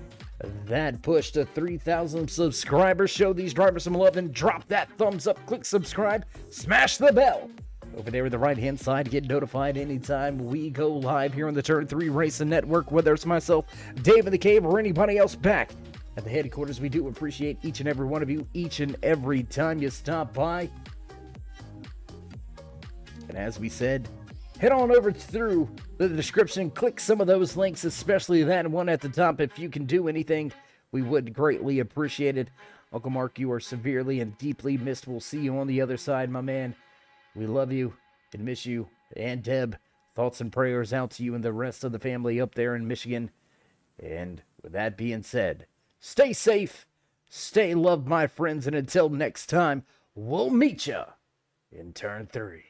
that push to 3,000 subscribers. Show these drivers some love and drop that thumbs up. Click subscribe. Smash the bell over there on the right-hand side to get notified anytime we go live here on the Turn 3 Racing Network, whether it's myself, Dave in the Cave, or anybody else back at the headquarters. We do appreciate each and every one of you, each and every time you stop by. And as we said, head on over through the description, click some of those links, especially that one at the top. If you can do anything, we would greatly appreciate it. Uncle Mark, you are severely and deeply missed. We'll see you on the other side, my man. We love you and miss you. And Deb, thoughts and prayers out to you and the rest of the family up there in Michigan. And with that being said, stay safe, stay loved, my friends, and until next time, we'll meet ya in Turn 3.